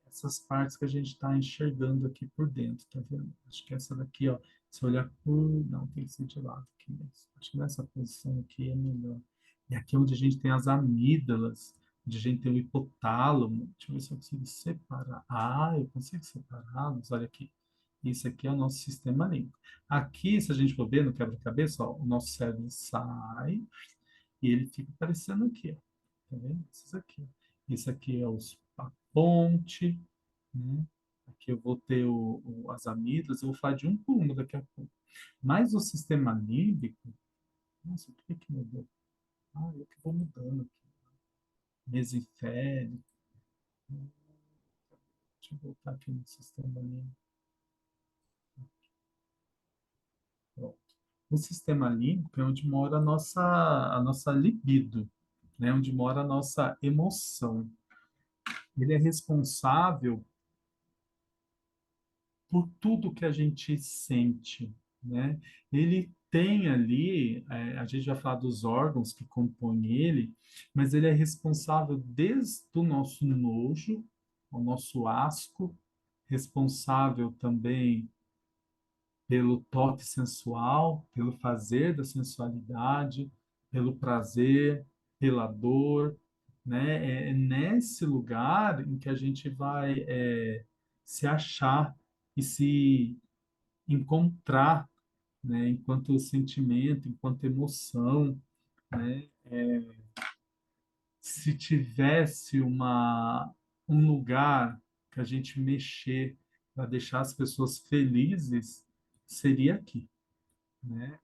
S1: Essas partes que a gente está enxergando aqui por dentro, tá vendo? Acho que essa daqui, ó, se olhar por... Não, tem que ser de lado aqui mesmo. Acho que nessa posição aqui é melhor. E aqui é onde a gente tem as amígdalas, onde a gente tem o hipotálamo. Deixa eu ver se eu consigo separar. Ah, eu consigo separá-los. Olha aqui. Isso aqui é o nosso sistema límbico. Aqui, se a gente for ver no quebra-cabeça, ó, o nosso cérebro sai e ele fica aparecendo aqui, ó. Tá vendo? Esses aqui. Esse aqui é a ponte, né? Aqui eu vou ter as amígdalas, eu vou falar de um por um daqui a pouco. Mas o sistema límbico, nossa, por que mudou? Ah, eu que vou mudando aqui. Mesiférico. Deixa eu voltar aqui no sistema límbico. Pronto. O sistema límbico é onde mora a nossa libido, né? Onde mora a nossa emoção. Ele é responsável por tudo que a gente sente, né? Ele tem ali, a gente vai falar dos órgãos que compõem ele, mas ele é responsável desde o nosso nojo, o nosso asco, responsável também pelo toque sensual, pelo fazer da sensualidade, pelo prazer, pela dor, né? É nesse lugar em que a gente vai se achar e se encontrar, né? Enquanto sentimento, enquanto emoção, né? Se tivesse um lugar que a gente mexer para deixar as pessoas felizes, seria aqui, né?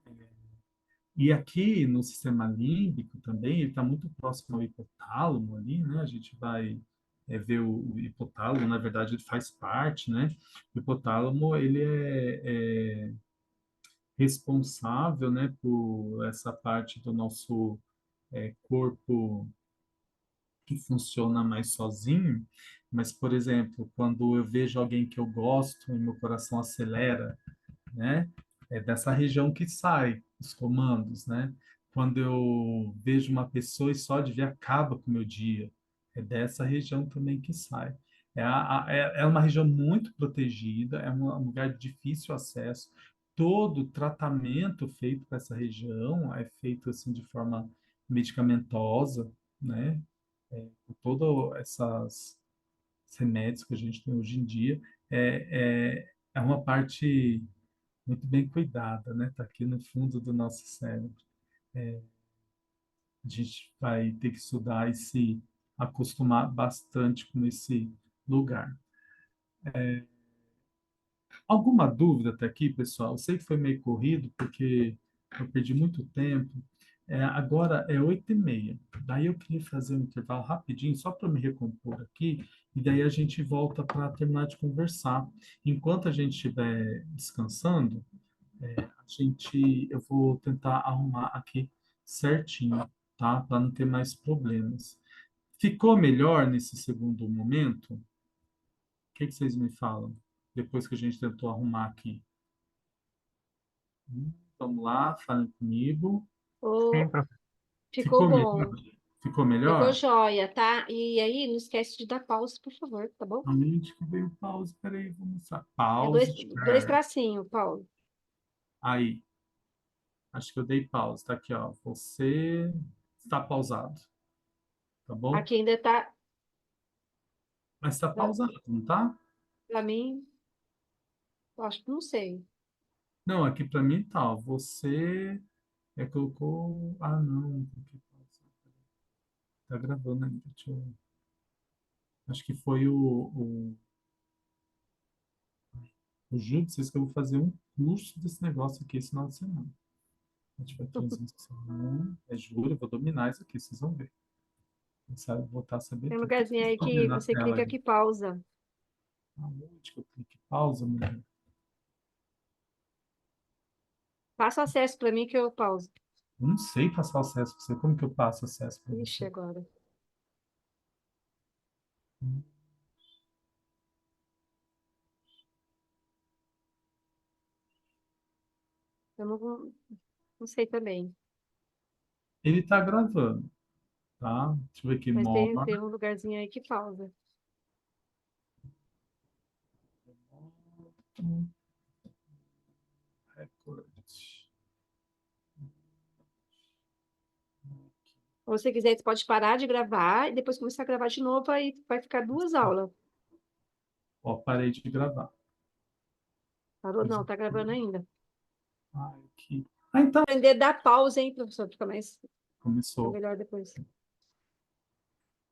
S1: E aqui no sistema límbico também, ele está muito próximo ao hipotálamo ali, né? A gente vai ver o hipotálamo, na verdade, ele faz parte, né? O hipotálamo, ele é responsável, né, por essa parte do nosso corpo que funciona mais sozinho, mas, por exemplo, quando eu vejo alguém que eu gosto e meu coração acelera, né? É dessa região que sai os comandos, né? Quando eu vejo uma pessoa e só de ver acaba com o meu dia, é dessa região também que sai. É uma região muito protegida, é um lugar de difícil acesso. Todo tratamento feito para essa região é feito assim de forma medicamentosa, né? Com todas essas remédios que a gente tem hoje em dia, é uma parte muito bem cuidada, né? Está aqui no fundo do nosso cérebro. A gente vai ter que estudar e se acostumar bastante com esse lugar. Alguma dúvida até aqui, pessoal? Eu sei que foi meio corrido, porque eu perdi muito tempo. Agora é 8h30. Daí eu queria fazer um intervalo rapidinho, só para me recompor aqui, e daí a gente volta para terminar de conversar. Enquanto a gente estiver descansando, eu vou tentar arrumar aqui certinho, tá? Para não ter mais problemas. Ficou melhor nesse segundo momento? O que vocês me falam? Depois que a gente tentou arrumar aqui. Vamos lá, falem comigo.
S3: Ô,
S5: Sim, professor.
S3: ficou
S1: Ficou melhor?
S3: bom,
S1: Ficou
S3: ficou
S1: melhor?
S3: jóia, tá? E aí, não esquece de dar pausa, por favor, tá bom?
S1: Realmente que veio pause. Peraí, vamos mostrar.
S3: É
S1: Pause.
S3: dois tracinhos, Paulo.
S1: Aí, acho que eu dei pause. Tá aqui, ó. Você está pausado, tá bom?
S3: Aqui ainda tá.
S1: Mas está pausado, não tá?
S3: Para mim, eu acho que não sei.
S1: Não, aqui para mim tá. Ó, você colocou. Ah, não. Tá gravando ainda. Acho que foi o Júlio que vocês que eu vou fazer um curso desse negócio aqui esse final de semana. A gente vai transmissão. É juro, eu vou dominar isso aqui, vocês vão ver. Sabe, vou botar saber
S3: Tem um
S1: tudo. O que
S3: lugarzinho
S1: vocês
S3: aí
S1: estão vendo
S3: que
S1: na
S3: você
S1: tela
S3: clica
S1: aí?
S3: que pausa.
S1: Aonde que eu clique pausa, mulher?
S3: Passa acesso para mim que eu pauso.
S1: Eu não sei passar acesso para você. Como que eu passo acesso para
S3: Ixi,
S1: você?
S3: agora. Eu não sei também.
S1: Ele está gravando, tá? Deixa eu ver aqui,
S3: Mas
S1: More.
S3: tem um lugarzinho aí que pausa.
S1: Record.
S3: Ou se você quiser, você pode parar de gravar e depois começar a gravar de novo, aí vai ficar 2 aulas.
S1: Ó, parei de gravar.
S3: Parou? Não, tá gravando ainda.
S1: Ah, aqui. Ah, então.
S3: Aprender a dar pausa, hein, professor? Fica fica
S1: Começou.
S3: melhor depois.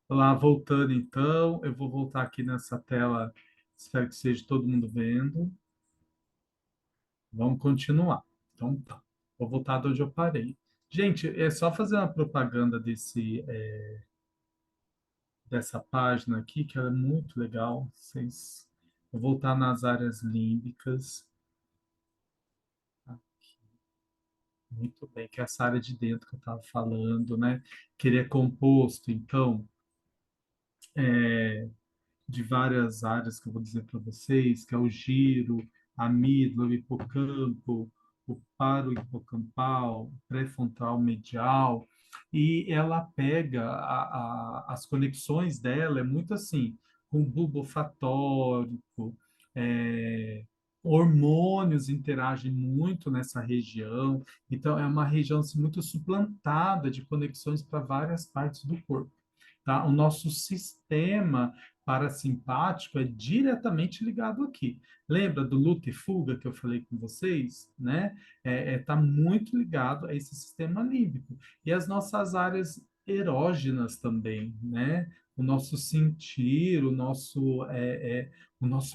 S1: Lá, voltando então, eu vou voltar aqui nessa tela, espero que seja todo mundo vendo. Vamos continuar. Então tá, vou voltar de onde eu parei. Gente, é só fazer uma propaganda dessa página aqui, que ela é muito legal. Vou voltar nas áreas límbicas. Muito bem, que é essa área de dentro que eu estava falando, né? Que ele é composto, então, de várias áreas que eu vou dizer para vocês, que é o giro, a amígdala, o hipocampo, o paro hipocampal, o pré-frontal medial, e ela pega as conexões dela, é muito assim, com bulbo olfatórico, é, hormônios interagem muito nessa região, então é uma região assim, muito suplantada de conexões para várias partes do corpo. Tá? O nosso sistema parasimpático é diretamente ligado aqui. Lembra do luta e fuga que eu falei com vocês, né? Tá muito ligado a esse sistema límbico e as nossas áreas erógenas também, né? O nosso sentir, o nosso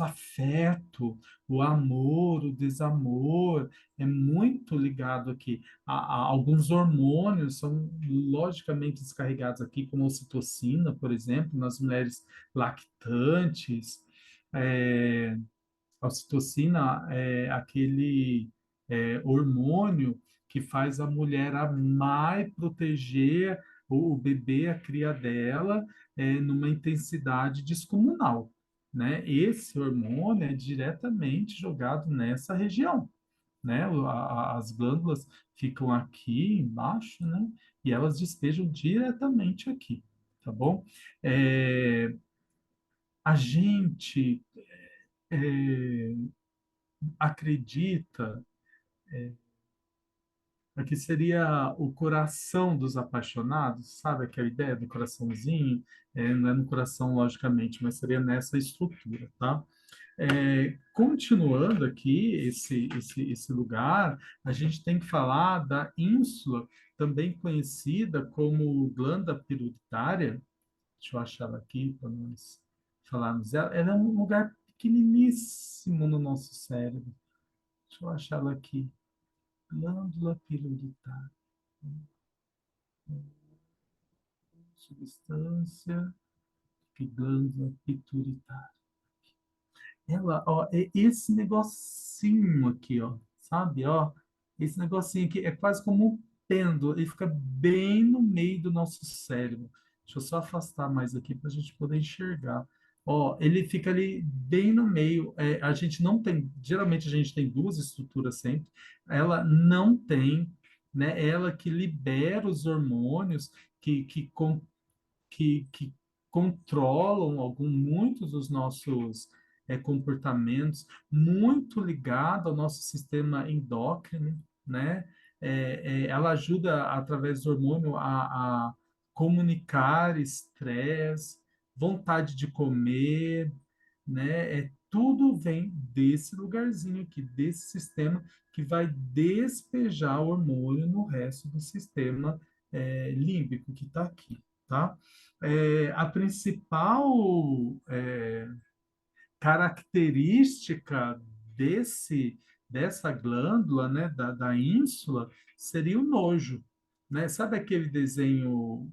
S1: afeto, o amor, o desamor, é muito ligado aqui. Alguns hormônios são logicamente descarregados aqui, como a ocitocina, por exemplo, nas mulheres lactantes. É, a ocitocina é aquele hormônio que faz a mulher amar e proteger o bebê, a cria dela, numa intensidade descomunal, né? Esse hormônio é diretamente jogado nessa região, né? As glândulas ficam aqui embaixo, né? E elas despejam diretamente aqui, tá bom? É, a gente é, acredita que seria o coração dos apaixonados, sabe aquela ideia do coraçãozinho? Não é no coração, logicamente, mas seria nessa estrutura, tá? Continuando aqui esse lugar, a gente tem que falar da ínsula, também conhecida como glândula pituitária. Deixa eu achar ela aqui para nós falarmos dela. Ela é um lugar pequeniníssimo no nosso cérebro. Deixa eu achar ela aqui. Glândula pituitária. Substância que glândula pituitária. Ela, ó, é esse negocinho aqui, ó, sabe, ó, esse negocinho aqui é quase como um pêndulo, ele fica bem no meio do nosso cérebro. Deixa eu só afastar mais aqui para a gente poder enxergar. Ó, ele fica ali bem no meio. A gente não tem, geralmente a gente tem duas estruturas sempre. Ela não tem, né? Ela que libera os hormônios que controlam muitos dos nossos comportamentos, muito ligado ao nosso sistema endócrino, né? Ela ajuda, através do hormônio, a comunicar estresse, vontade de comer, né? Tudo vem desse lugarzinho aqui, desse sistema que vai despejar o hormônio no resto do sistema límbico que está aqui, tá? A principal característica dessa glândula, né, da ínsula, seria o nojo, né? Sabe aquele desenho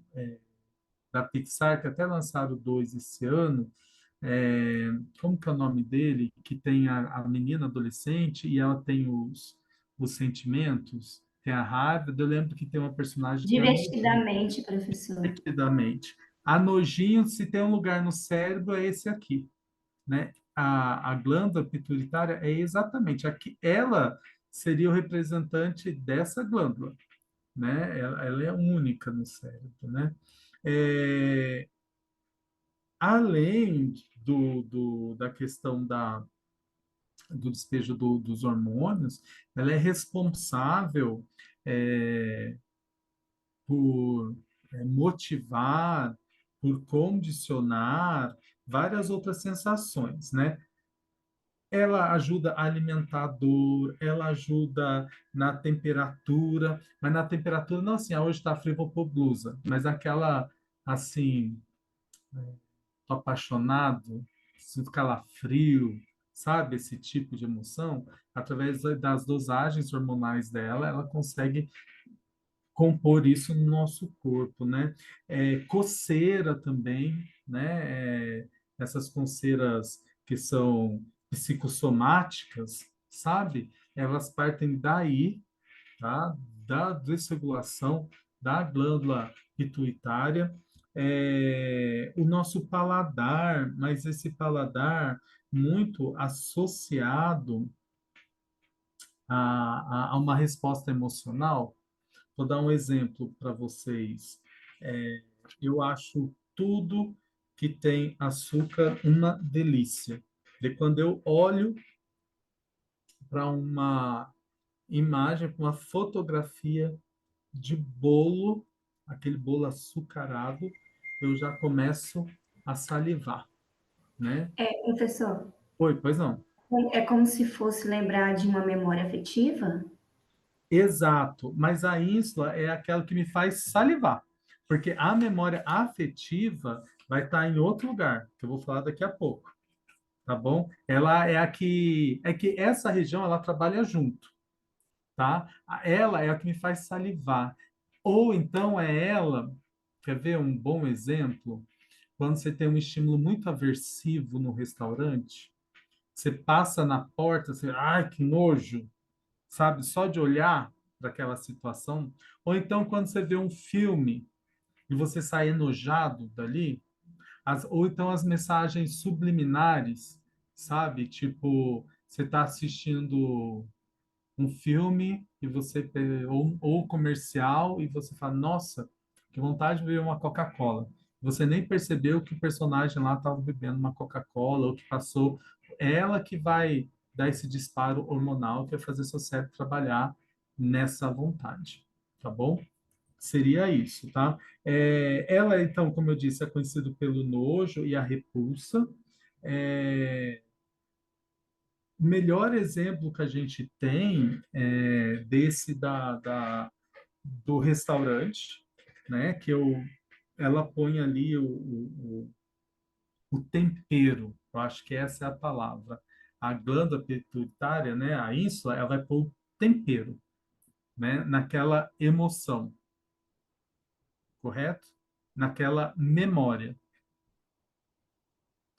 S1: da Pixar que até lançaram dois esse ano? Como que é o nome dele? Que tem a menina adolescente e ela tem os sentimentos, tem a raiva. Eu lembro que tem uma personagem que é a nojinho,
S5: Divertidamente, professor.
S1: divertidamente. A nojinho, se tem um lugar no cérebro, é esse aqui, né? A glândula pituitária é exatamente aqui. Ela seria o representante dessa glândula, né? Ela é única no cérebro, né? É, além da questão do despejo dos hormônios, ela é responsável é, por motivar, por condicionar várias outras sensações, né? Ela ajuda a alimentar a dor, ela ajuda na temperatura, mas na temperatura não assim, hoje está frio, vou pôr blusa, mas aquela, assim, tô apaixonado, sinto calafrio, sabe? Esse tipo de emoção, através das dosagens hormonais dela, ela consegue compor isso no nosso corpo, né? Coceira também, né? Essas coceiras que são psicossomáticas, sabe? Elas partem daí, tá? Da desregulação da glândula pituitária, o nosso paladar, mas esse paladar muito associado a uma resposta emocional. Vou dar um exemplo para vocês. Eu acho tudo que tem açúcar uma delícia. De quando eu olho para uma imagem, para uma fotografia de bolo, aquele bolo açucarado, eu já começo a salivar, né?
S5: Professor,
S1: Oi, pois não.
S5: é como se fosse lembrar de uma memória afetiva?
S1: Exato, mas a ínsula é aquela que me faz salivar, porque a memória afetiva vai estar em outro lugar, que eu vou falar daqui a pouco, tá bom? Ela é que essa região ela trabalha junto, tá? Ela é a que me faz salivar. Ou então é ela, quer ver um bom exemplo? Quando você tem um estímulo muito aversivo no restaurante, você passa na porta, você, ai, que nojo, sabe? Só de olhar para aquela situação. Ou então quando você vê um filme e você sai enojado dali, ou então as mensagens subliminares, sabe? Tipo, você está assistindo um filme e ou comercial e você fala, nossa, que vontade de beber uma Coca-Cola. Você nem percebeu que o personagem lá estava bebendo uma Coca-Cola ou que passou. Ela que vai dar esse disparo hormonal que vai fazer seu cérebro trabalhar nessa vontade, tá bom? Seria isso, tá? Ela, então, como eu disse, é conhecida pelo nojo e a repulsa. É, o melhor exemplo que a gente tem é desse do restaurante, né? Ela põe ali o tempero, eu acho que essa é a palavra. A glândula pituitária, né? A ínsula, ela vai pôr o tempero, né? Naquela emoção, correto? Naquela memória,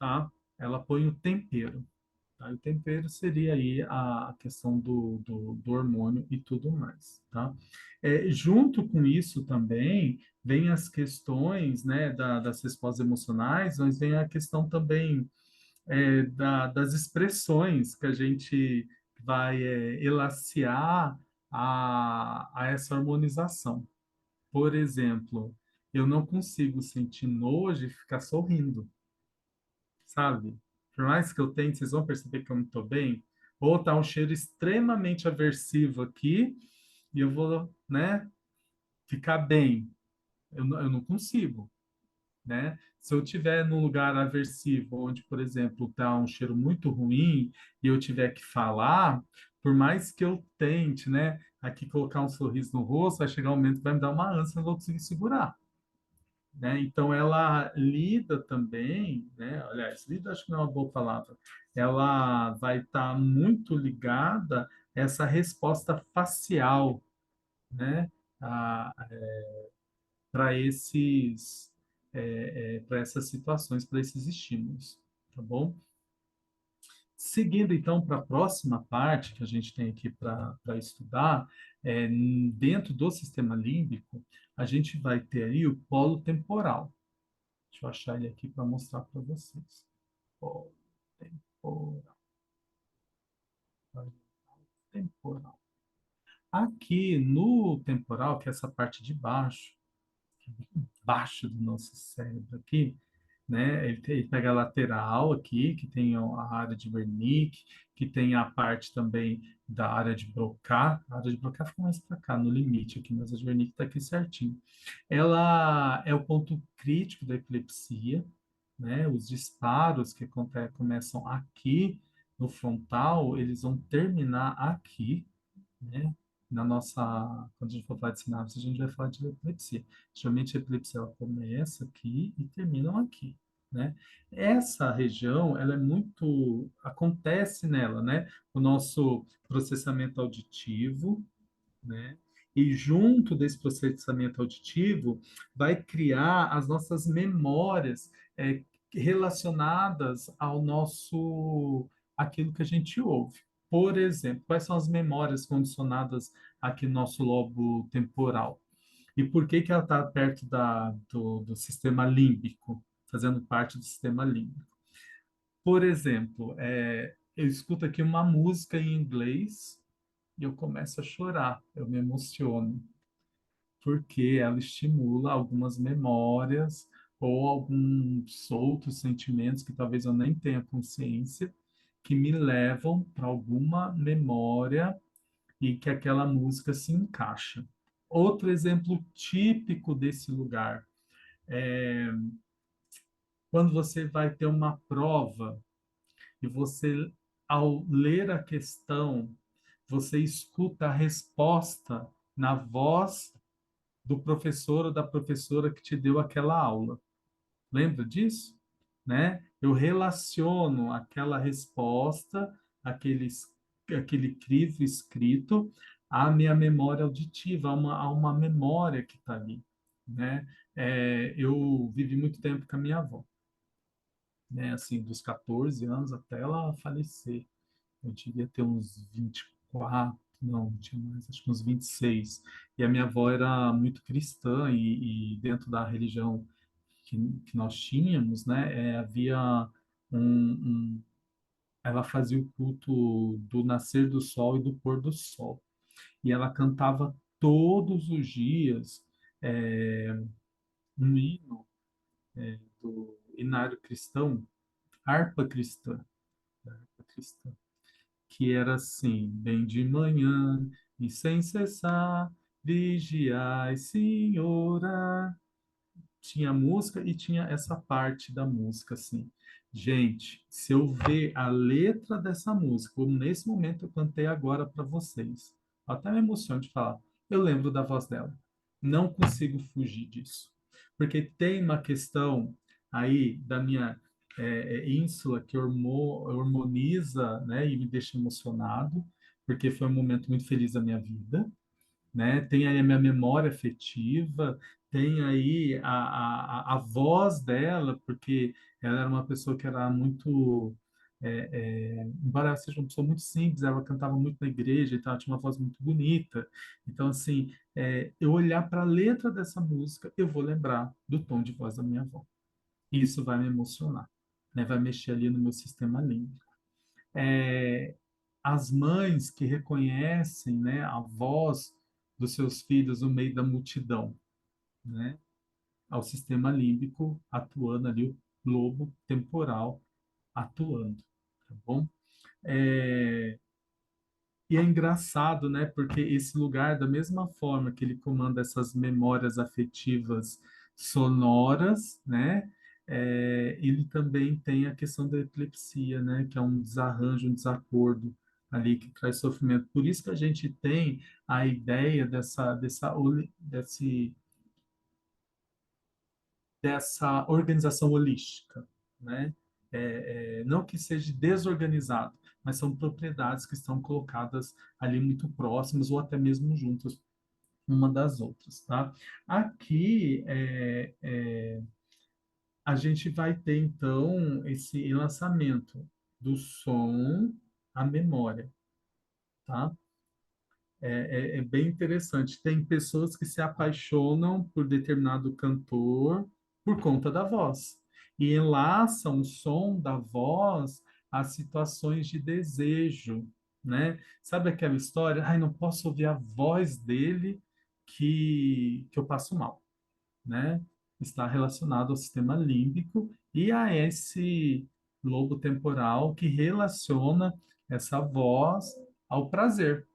S1: tá? Ela põe o tempero. Tá? O tempero seria aí a questão do hormônio e tudo mais, tá? Junto com isso também vem as questões, né, das respostas emocionais, mas vem a questão também das expressões que a gente vai elaciar a essa harmonização. Por exemplo, eu não consigo sentir nojo e ficar sorrindo, sabe? Por mais que eu tente, vocês vão perceber que eu não estou bem. Ou tá um cheiro extremamente aversivo aqui e eu vou, né, ficar bem. Eu não consigo. né? Se eu tiver num lugar aversivo, onde, por exemplo, está um cheiro muito ruim e eu tiver que falar, por mais que eu tente, né, aqui colocar um sorriso no rosto, vai chegar um momento que vai me dar uma ânsia, eu não vou conseguir segurar, né? Então ela lida também, né? Aliás, lida acho que não é uma boa palavra. Ela vai estar muito ligada a essa resposta facial, né? Para esses, para essas situações, para esses estímulos, tá bom? Seguindo então para a próxima parte que a gente tem aqui para estudar, dentro do sistema límbico, a gente vai ter aí o polo temporal. Deixa eu achar ele aqui para mostrar para vocês. Polo temporal, temporal. Aqui no temporal, que é essa parte de baixo, baixo do nosso cérebro aqui, né? Ele pega a lateral aqui, que tem a área de Wernicke, que tem a parte também da área de Broca. A área de Broca fica mais para cá, no limite aqui, mas a de Wernicke está aqui certinho. Ela é o ponto crítico da epilepsia, né? Os disparos que começam aqui no frontal, eles vão terminar aqui, né? Na nossa, quando a gente for falar de sinapse, a gente vai falar de epilepsia. Geralmente a epilepsia ela começa aqui e termina aqui, né? Essa região, ela é muito, acontece nela, né? O nosso processamento auditivo, né? E junto desse processamento auditivo, vai criar as nossas memórias relacionadas ao nosso, aquilo que a gente ouve. Por exemplo, quais são as memórias condicionadas aqui no nosso lobo temporal? E por que que ela está perto do sistema límbico, fazendo parte do sistema límbico? Por exemplo, eu escuto aqui uma música em inglês e eu começo a chorar, eu me emociono, porque ela estimula algumas memórias ou alguns outros sentimentos que talvez eu nem tenha consciência, que me levam para alguma memória e que aquela música se encaixa. Outro exemplo típico desse lugar é quando você vai ter uma prova e você, ao ler a questão, você escuta a resposta na voz do professor ou da professora que te deu aquela aula. Lembra disso? Né? Eu relaciono aquela resposta, aquele, aquele crivo escrito, à minha memória auditiva, a uma memória que está ali. Né? Eu vivi muito tempo com a minha avó, né? Assim, dos 14 anos até ela falecer. Eu devia ter uns 24, não, tinha mais, acho que uns 26. E a minha avó era muito cristã e dentro da religião que nós tínhamos, né, havia um, um, ela fazia o culto do nascer do sol e do pôr do sol. E ela cantava todos os dias um hino do inário cristão, harpa cristã, harpa cristã, que era assim, bem de manhã e sem cessar, vigiai, Senhora. Tinha música e tinha essa parte da música, assim. Gente, se eu ver a letra dessa música, como nesse momento eu cantei agora para vocês, até me emociono de falar, eu lembro da voz dela. Não consigo fugir disso. Porque tem uma questão aí da minha ínsula que hormoniza, né, e me deixa emocionado, porque foi um momento muito feliz da minha vida, né? Tem aí a minha memória afetiva, tem aí a voz dela, porque ela era uma pessoa que era muito, embora ela seja uma pessoa muito simples, ela cantava muito na igreja, então ela tinha uma voz muito bonita. Então, assim, eu olhar para a letra dessa música, eu vou lembrar do tom de voz da minha avó. E isso vai me emocionar, né? Vai mexer ali no meu sistema límbico. É, as mães que reconhecem, né, a voz dos seus filhos no meio da multidão, né, ao sistema límbico atuando ali, o lobo temporal atuando, tá bom? É, e é engraçado, né, porque esse lugar, da mesma forma que ele comanda essas memórias afetivas sonoras, né? Ele também tem a questão da epilepsia, né? Que é um desarranjo, um desacordo ali que traz sofrimento. Por isso que a gente tem a ideia dessa organização holística, né? Não que seja desorganizado, mas são propriedades que estão colocadas ali muito próximas ou até mesmo juntas uma das outras, tá? Aqui a gente vai ter então esse enlaçamento do som à memória, tá? É bem interessante. Tem pessoas que se apaixonam por determinado cantor por conta da voz e enlaçam o som da voz a situações de desejo, né? Sabe aquela história? Ai, não posso ouvir a voz dele que eu passo mal, né? Está relacionado ao sistema límbico e a esse lobo temporal que relaciona essa voz ao prazer,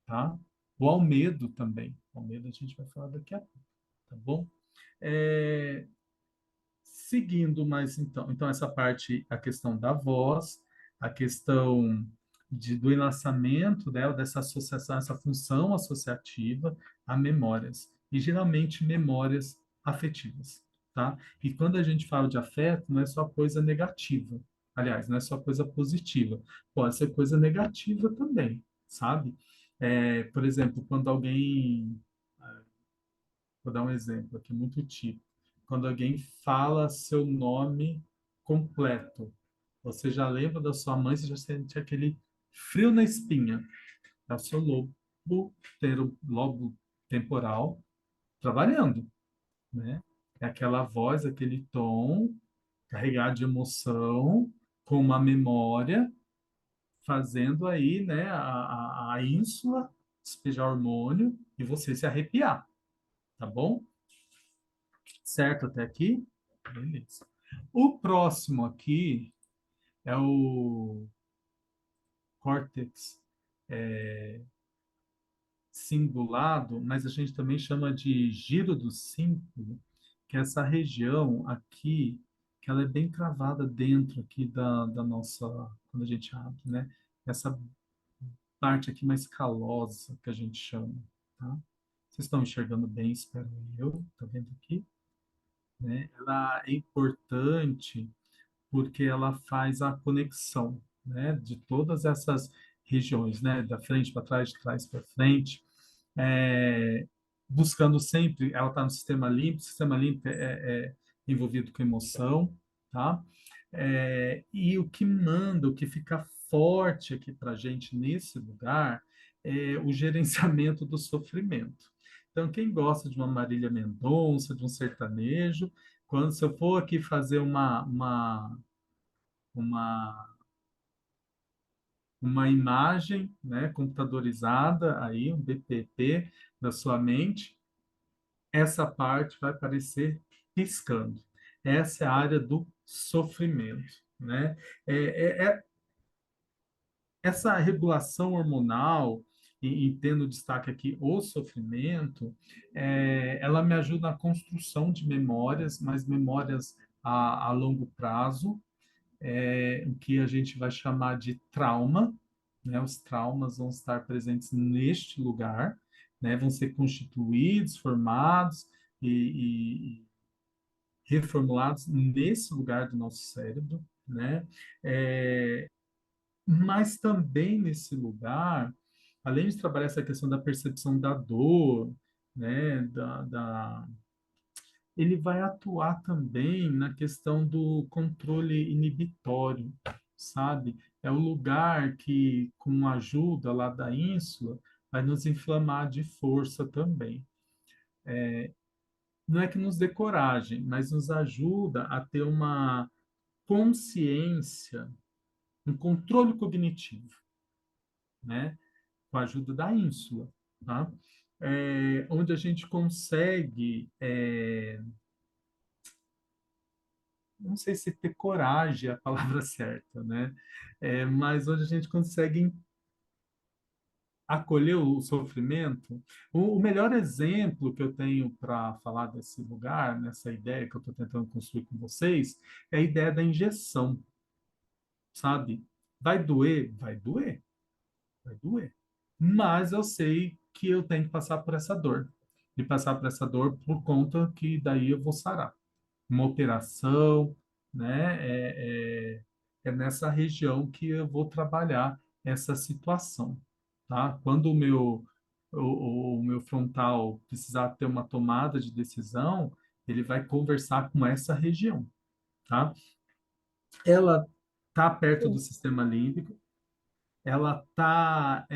S1: tá? Ou ao medo também. Ao medo a gente vai falar daqui a pouco, tá bom? É, Seguindo mais então essa parte, a questão da voz, a questão do enlaçamento, né, dessa associação, essa função associativa a memórias, e geralmente memórias afetivas, tá? E quando a gente fala de afeto, não é só coisa negativa, aliás, não é só coisa positiva, pode ser coisa negativa também, sabe? Por exemplo, quando alguém, vou dar um exemplo aqui muito típico. Quando alguém fala seu nome completo, você já lembra da sua mãe, você já sente aquele frio na espinha. É o seu lobo temporal trabalhando, né? É aquela voz, aquele tom carregado de emoção, com uma memória, fazendo aí, né, a ínsula despejar hormônio e você se arrepiar, tá bom? Certo até aqui? Beleza. O próximo aqui é o córtex cingulado, mas a gente também chama de giro do cíngulo, que é essa região aqui, que ela é bem cravada dentro aqui da nossa, quando a gente abre, né? Essa parte aqui mais calosa, que a gente chama, tá? Vocês estão enxergando bem, espero eu, tá vendo aqui? Né? Ela é importante porque ela faz a conexão, né, de todas essas regiões, né, da frente para trás, de trás para frente, é, buscando sempre, ela está no sistema límbico é envolvido com emoção, tá? E o que manda, o que fica forte aqui para a gente nesse lugar é o gerenciamento do sofrimento. Então, quem gosta de uma Marília Mendonça, de um sertanejo, quando se eu for aqui fazer uma, uma imagem, né, computadorizada, aí, um BPP da sua mente, essa parte vai aparecer piscando. Essa é a área do sofrimento, né? É, essa regulação hormonal, e tendo destaque aqui o sofrimento, ela me ajuda na construção de memórias, mas memórias a longo prazo, o que a gente vai chamar de trauma, né? Os traumas vão estar presentes neste lugar, né? Vão ser constituídos, formados e reformulados nesse lugar do nosso cérebro, né? Mas também nesse lugar, além de trabalhar essa questão da percepção da dor, né? Ele vai atuar também na questão do controle inibitório, sabe? É o lugar que, com a ajuda lá da ínsula, vai nos inflamar de força também. Não é que nos dê coragem, mas nos ajuda a ter uma consciência, um controle cognitivo, né? Com a ajuda da ínsula, tá? Onde a gente consegue não sei se ter coragem é a palavra certa, né? Mas onde a gente consegue acolher o sofrimento. O melhor exemplo que eu tenho para falar desse lugar, nessa ideia que eu estou tentando construir com vocês, é a ideia da injeção, sabe? Vai doer? Vai doer, vai doer. Mas eu sei que eu tenho que passar por essa dor. E passar por essa dor por conta que daí eu vou sarar. Uma operação, né? É nessa região que eu vou trabalhar essa situação, tá? Quando o meu frontal precisar ter uma tomada de decisão, ele vai conversar com essa região, tá? Ela está perto do sistema límbico, ela está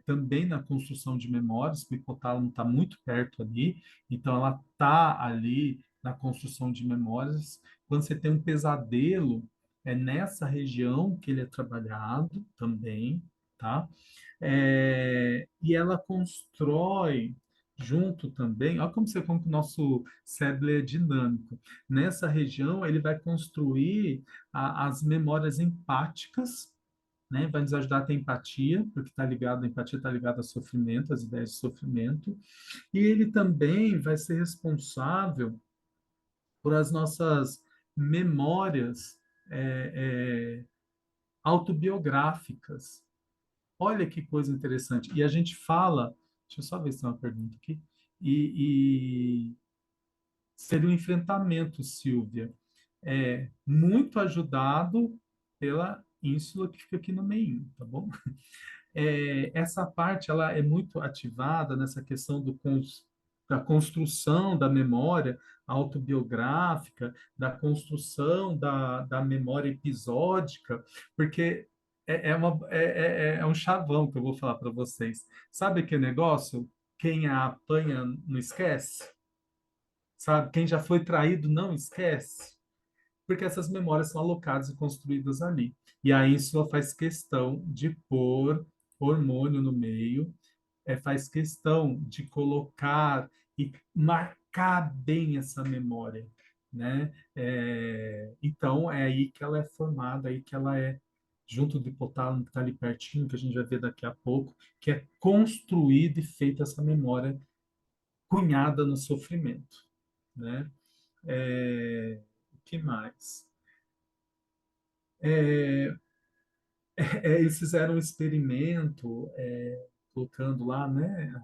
S1: também na construção de memórias, o hipotálamo está muito perto ali, então ela está ali na construção de memórias. Quando você tem um pesadelo, é nessa região que ele é trabalhado também, tá? E ela constrói junto também, olha como que o nosso cérebro é dinâmico. Nessa região, ele vai construir as memórias empáticas, né? Vai nos ajudar a ter empatia, porque está ligado, a empatia está ligada ao sofrimento, às ideias de sofrimento, e ele também vai ser responsável por as nossas memórias é, autobiográficas. Olha que coisa interessante. E a gente fala, deixa eu só ver se tem uma pergunta aqui, e seria um enfrentamento, Silvia, muito ajudado pela ínsula que fica aqui no meio, tá bom? Essa parte ela é muito ativada nessa questão da construção da memória autobiográfica, da construção da memória episódica, porque é um chavão que eu vou falar para vocês. Sabe aquele negócio? Quem a apanha não esquece? Sabe? Quem já foi traído não esquece? Porque essas memórias são alocadas e construídas ali. E a ínsula faz questão de pôr hormônio no meio, faz questão de colocar e marcar bem essa memória, né? Então, é aí que ela é formada, aí que ela é, junto do hipotálamo, que está ali pertinho, que a gente vai ver daqui a pouco, que é construída e feita essa memória cunhada no sofrimento, né? O que mais? É, eles fizeram um experimento colocando lá, né,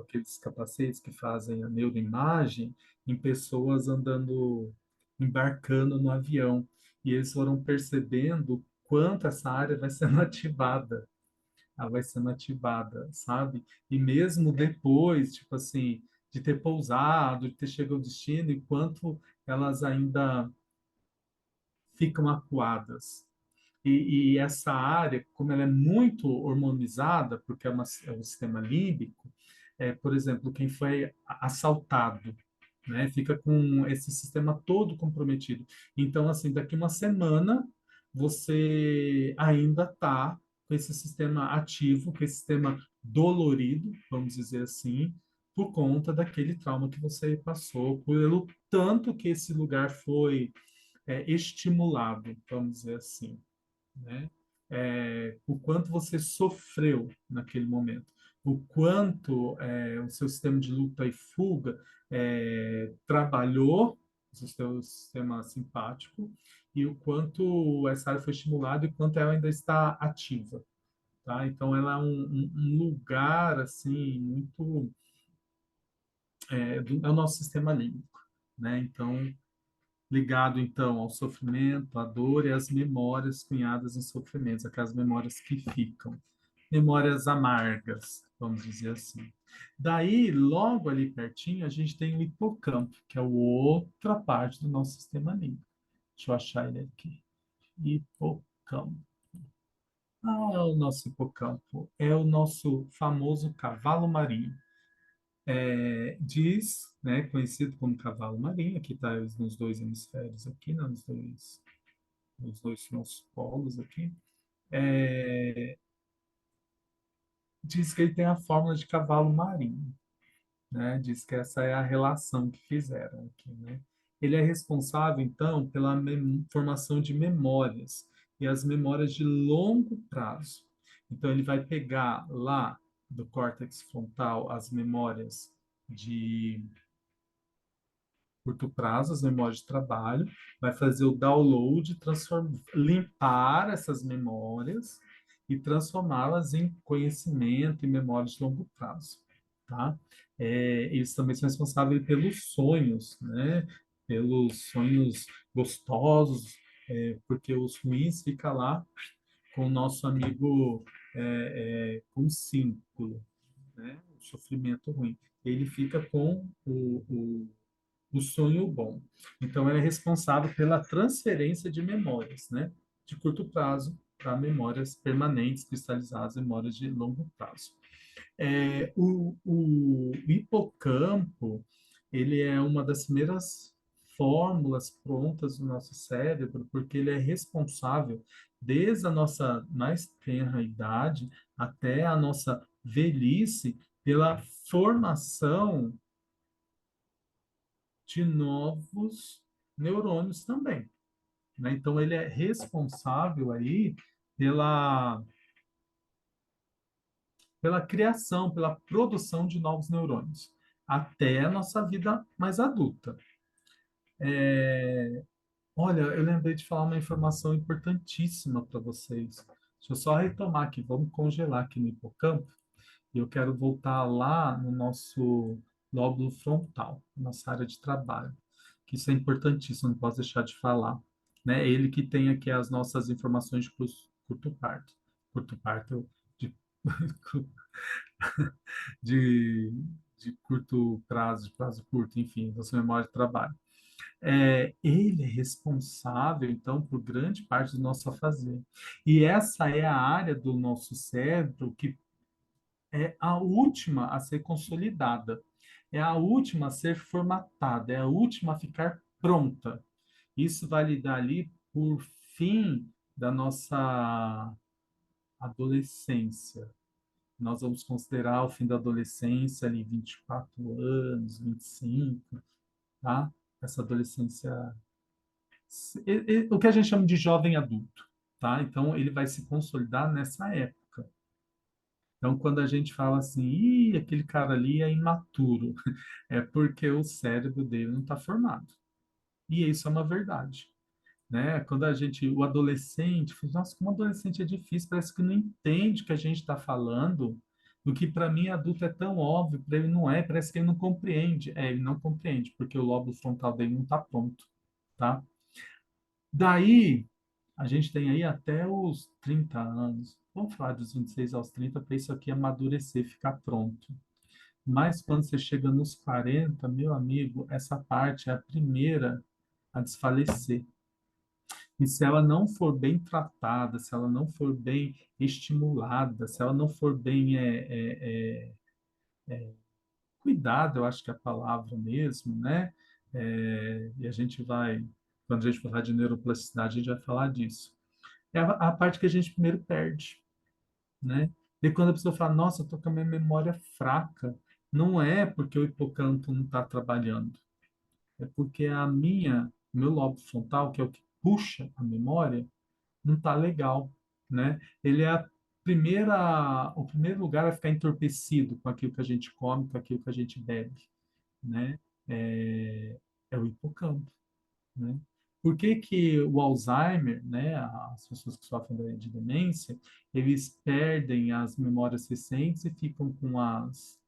S1: aqueles capacetes que fazem a neuroimagem em pessoas andando, embarcando no avião. E eles foram percebendo quanto essa área vai sendo ativada. Ela vai sendo ativada, sabe? E mesmo depois, tipo assim, de ter pousado, de ter chegado ao destino, enquanto elas ainda ficam acuadas. E essa área, como ela é muito hormonizada, porque é um sistema límbico, por exemplo, quem foi assaltado, né, fica com esse sistema todo comprometido. Então, assim, daqui uma semana, você ainda está com esse sistema ativo, com esse sistema dolorido, vamos dizer assim, por conta daquele trauma que você passou, pelo tanto que esse lugar foi estimulado, vamos dizer assim, né? O quanto você sofreu naquele momento, o quanto o seu sistema de luta e fuga trabalhou, o seu sistema simpático, e o quanto essa área foi estimulada e o quanto ela ainda está ativa, tá? Então, ela é um lugar, assim, muito... é o nosso sistema límbico, né? Então, ligado então ao sofrimento, à dor e às memórias cunhadas em sofrimentos, aquelas memórias que ficam, memórias amargas, vamos dizer assim. Daí, logo ali pertinho, a gente tem o hipocampo, que é a outra parte do nosso sistema límbico. Deixa eu achar ele aqui. Hipocampo. O nosso hipocampo é o nosso famoso cavalo marinho. Diz, né, conhecido como cavalo marinho, aqui está nos dois hemisférios aqui, né, nos dois nossos polos aqui, diz que ele tem a forma de cavalo marinho, né, diz que essa é a relação que fizeram aqui, né. Ele é responsável, então, pela formação de memórias, e as memórias de longo prazo. Então, ele vai pegar lá do córtex frontal as memórias de curto prazo, as memórias de trabalho, vai fazer o download, limpar essas memórias e transformá-las em conhecimento e memórias de longo prazo, tá? Eles também são responsáveis pelos sonhos, né? Pelos sonhos gostosos, porque os ruins ficam lá com o nosso amigo com símbolo, né? O sofrimento ruim. Ele fica com o sonho bom. Então, ela é responsável pela transferência de memórias, né? De curto prazo para memórias permanentes, cristalizadas, memórias de longo prazo. O hipocampo, ele é uma das primeiras fórmulas prontas do nosso cérebro, porque ele é responsável desde a nossa mais tenra idade até a nossa velhice pela formação de novos neurônios também, né? Então, ele é responsável aí pela, pela criação, pela produção de novos neurônios, até a nossa vida mais adulta. Olha, eu lembrei de falar uma informação importantíssima para vocês. Deixa eu só retomar aqui, vamos congelar aqui no hipocampo, e eu quero voltar lá no nosso lóbulo frontal, nossa área de trabalho, que isso é importantíssimo, não posso deixar de falar, né? Ele que tem aqui as nossas informações de curto parto de, de, de curto prazo, de prazo curto, enfim, nossa memória de trabalho. Ele é responsável, então, por grande parte do nosso afazer. E essa é a área do nosso cérebro que é a última a ser consolidada, é a última a ser formatada, é a última a ficar pronta. Isso vai lhe dar ali por fim da nossa adolescência. Nós vamos considerar o fim da adolescência ali 24 anos, 25, tá? Essa adolescência, o que a gente chama de jovem adulto, tá? Então ele vai se consolidar nessa época. Então, quando a gente fala assim, ih, aquele cara ali é imaturo, é porque o cérebro dele não está formado. E isso é uma verdade, né? Quando o adolescente, nossa, como adolescente é difícil, parece que não entende o que a gente está falando, do que para mim adulto é tão óbvio, para ele não é, parece que ele não compreende. Ele não compreende, porque o lóbulo frontal dele não está pronto, tá? Daí, a gente tem aí até os 30 anos. Vamos falar dos 26 aos 30 para isso aqui amadurecer, ficar pronto. Mas quando você chega nos 40, meu amigo, essa parte é a primeira a desfalecer. E se ela não for bem tratada, se ela não for bem estimulada, se ela não for bem cuidada, eu acho que é a palavra mesmo, né? E a gente vai, quando a gente falar de neuroplasticidade, a gente vai falar disso. É a parte que a gente primeiro perde, né? E quando a pessoa fala, nossa, eu tô com a minha memória fraca, não é porque o hipocampo não está trabalhando, é porque meu lobo frontal, que é o que puxa a memória, não está legal, né? Ele é o primeiro lugar a ficar entorpecido com aquilo que a gente come, com aquilo que a gente bebe, né? É, é o hipocampo, né? Por que que o Alzheimer, né, as pessoas que sofrem de demência, eles perdem as memórias recentes e ficam com as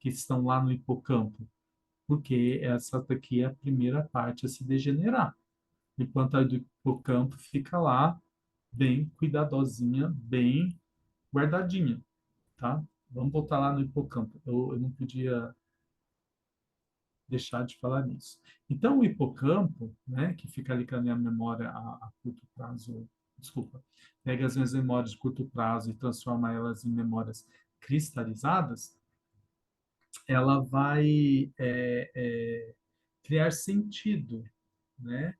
S1: que estão lá no hipocampo? Porque essa daqui é a primeira parte a se degenerar, enquanto a do hipocampo fica lá bem cuidadosinha, bem guardadinha, tá? Vamos voltar lá no hipocampo. Eu não podia deixar de falar nisso. Então, o hipocampo, né, que fica ali com a minha memória a curto prazo, desculpa, pega as minhas memórias de curto prazo e transforma elas em memórias cristalizadas, ela vai criar sentido, né,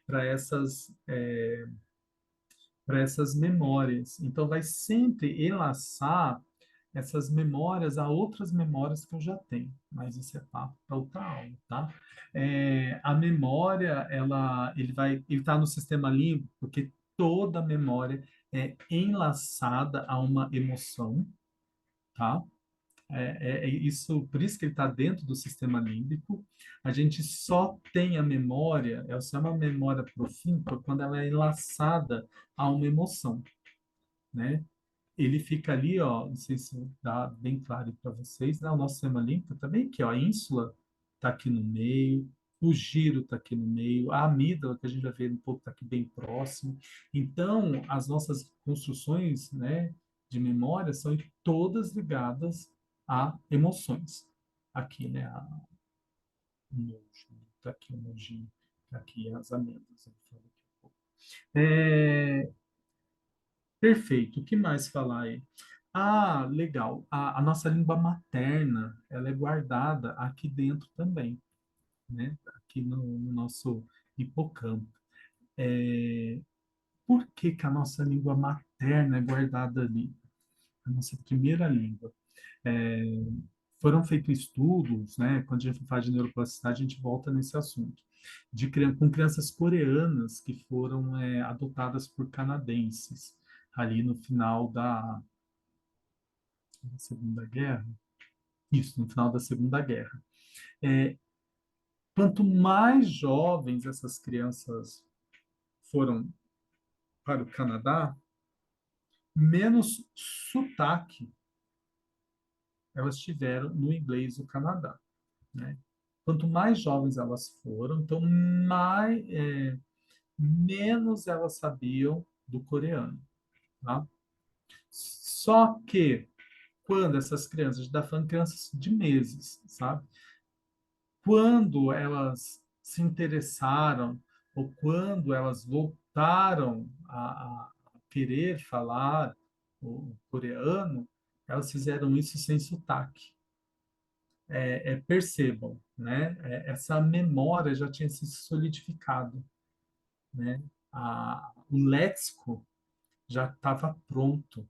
S1: para essas memórias. Então, vai sempre enlaçar essas memórias a outras memórias que eu já tenho. Mas isso é papo para outra aula, tá? A memória, ele está no sistema límbico, porque toda memória enlaçada a uma emoção, tá? Isso, por isso que ele está dentro do sistema límbico. A gente só tem a memória, ela só é uma memória profunda quando ela é enlaçada a uma emoção, né? Ele fica ali, ó, não sei se dá bem claro para vocês, né? O nosso sistema límbico também aqui, ó, a ínsula está aqui no meio, o giro está aqui no meio, a amígdala, que a gente vai ver um pouco, está aqui bem próximo. Então, as nossas construções, né, de memória são todas ligadas a emoções. Aqui, né, o nojo, está aqui o nojinho, tá aqui as amêndoas. Eu falo aqui um pouco. Perfeito. O que mais falar aí? Ah, legal. A nossa língua materna, ela é guardada aqui dentro também, né? Aqui no nosso hipocampo. Por que que a nossa língua materna é guardada ali? A nossa primeira língua. É, foram feitos estudos, né? Quando a gente fala de neuroplasticidade, a gente volta nesse assunto. Com crianças coreanas que foram adotadas por canadenses ali no final da Segunda Guerra. Isso, no final da Segunda Guerra. É, quanto mais jovens essas crianças foram para o Canadá, menos sotaque elas tiveram no inglês do Canadá, né? Quanto mais jovens elas foram, então menos elas sabiam do coreano, tá? Só que quando essas crianças, a gente está falando de crianças de meses, sabe? Quando elas se interessaram ou quando elas voltaram a querer falar o coreano, elas fizeram isso sem sotaque. Percebam, né? Essa memória já tinha se solidificado, né? O léxico já estava pronto,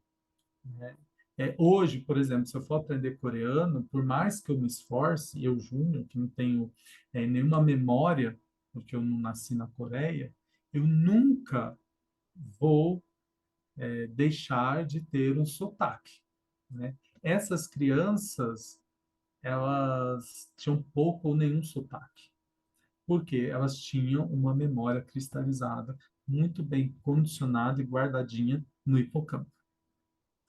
S1: né? Hoje, por exemplo, se eu for aprender coreano, por mais que eu me esforce, eu, Júnior, que não tenho nenhuma memória, porque eu não nasci na Coreia, eu nunca vou deixar de ter um sotaque, né? Essas crianças, elas tinham pouco ou nenhum sotaque, porque elas tinham uma memória cristalizada, muito bem condicionada e guardadinha no hipocampo,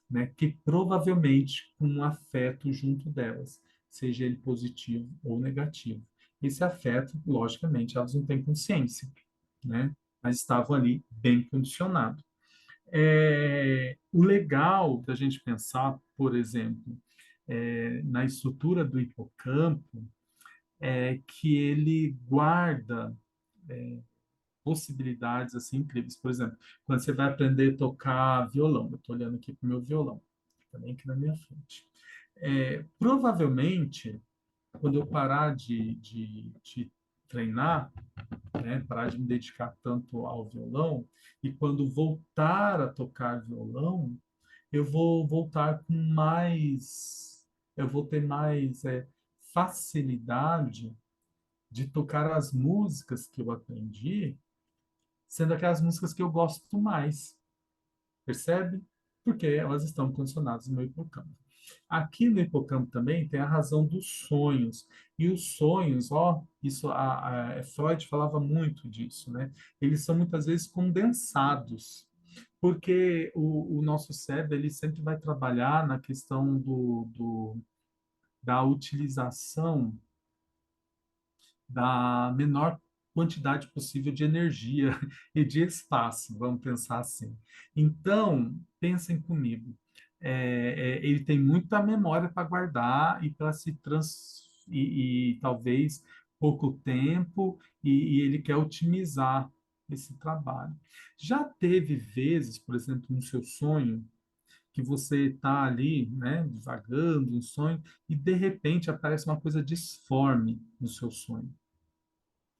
S1: né, que provavelmente com um afeto junto delas, seja ele positivo ou negativo. Esse afeto, logicamente, elas não têm consciência, né, mas estavam ali bem condicionados. O legal da gente pensar, por exemplo, na estrutura do hipocampo, é que ele guarda possibilidades assim incríveis. Por exemplo, quando você vai aprender a tocar violão, eu estou olhando aqui para o meu violão, também aqui na minha frente. Provavelmente, quando eu parar de treinar, né, parar de me dedicar tanto ao violão, e quando voltar a tocar violão, eu vou voltar com mais, eu vou ter mais facilidade de tocar as músicas que eu aprendi, sendo aquelas músicas que eu gosto mais, percebe? Porque elas estão condicionadas no meu hipocampo. Aqui no hipocampo também tem a razão dos sonhos. E os sonhos, ó, isso Freud falava muito disso, né? Eles são muitas vezes condensados, porque o nosso cérebro ele sempre vai trabalhar na questão da utilização da menor quantidade possível de energia e de espaço, vamos pensar assim. Então, pensem comigo, ele tem muita memória para guardar e para se e talvez pouco tempo e ele quer otimizar esse trabalho. Já teve vezes, por exemplo, no seu sonho, que você está ali, né, divagando um sonho e de repente aparece uma coisa disforme no seu sonho,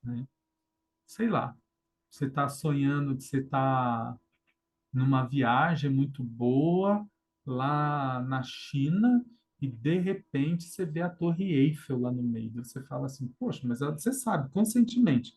S1: né? Sei lá, você está sonhando que você está numa viagem muito boa lá na China e de repente você vê a Torre Eiffel lá no meio. Você fala assim, poxa, mas você sabe conscientemente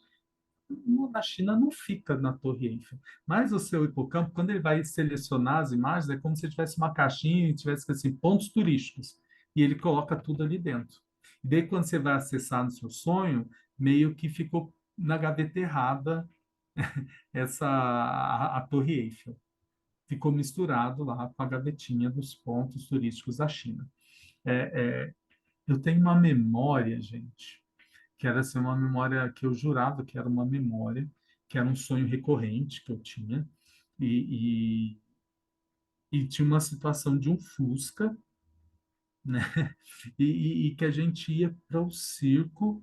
S1: Na China não fica na Torre Eiffel, mas o seu hipocampo, quando ele vai selecionar as imagens, é como se tivesse uma caixinha e tivesse assim, pontos turísticos, e ele coloca tudo ali dentro. E daí, quando você vai acessar no seu sonho, meio que ficou na gaveta errada a Torre Eiffel. Ficou misturado lá com a gavetinha dos pontos turísticos da China. Eu tenho uma memória, gente, que era assim, uma memória que eu jurava que era uma memória, que era um sonho recorrente que eu tinha, e, e tinha uma situação de um Fusca, né? E que a gente ia para o circo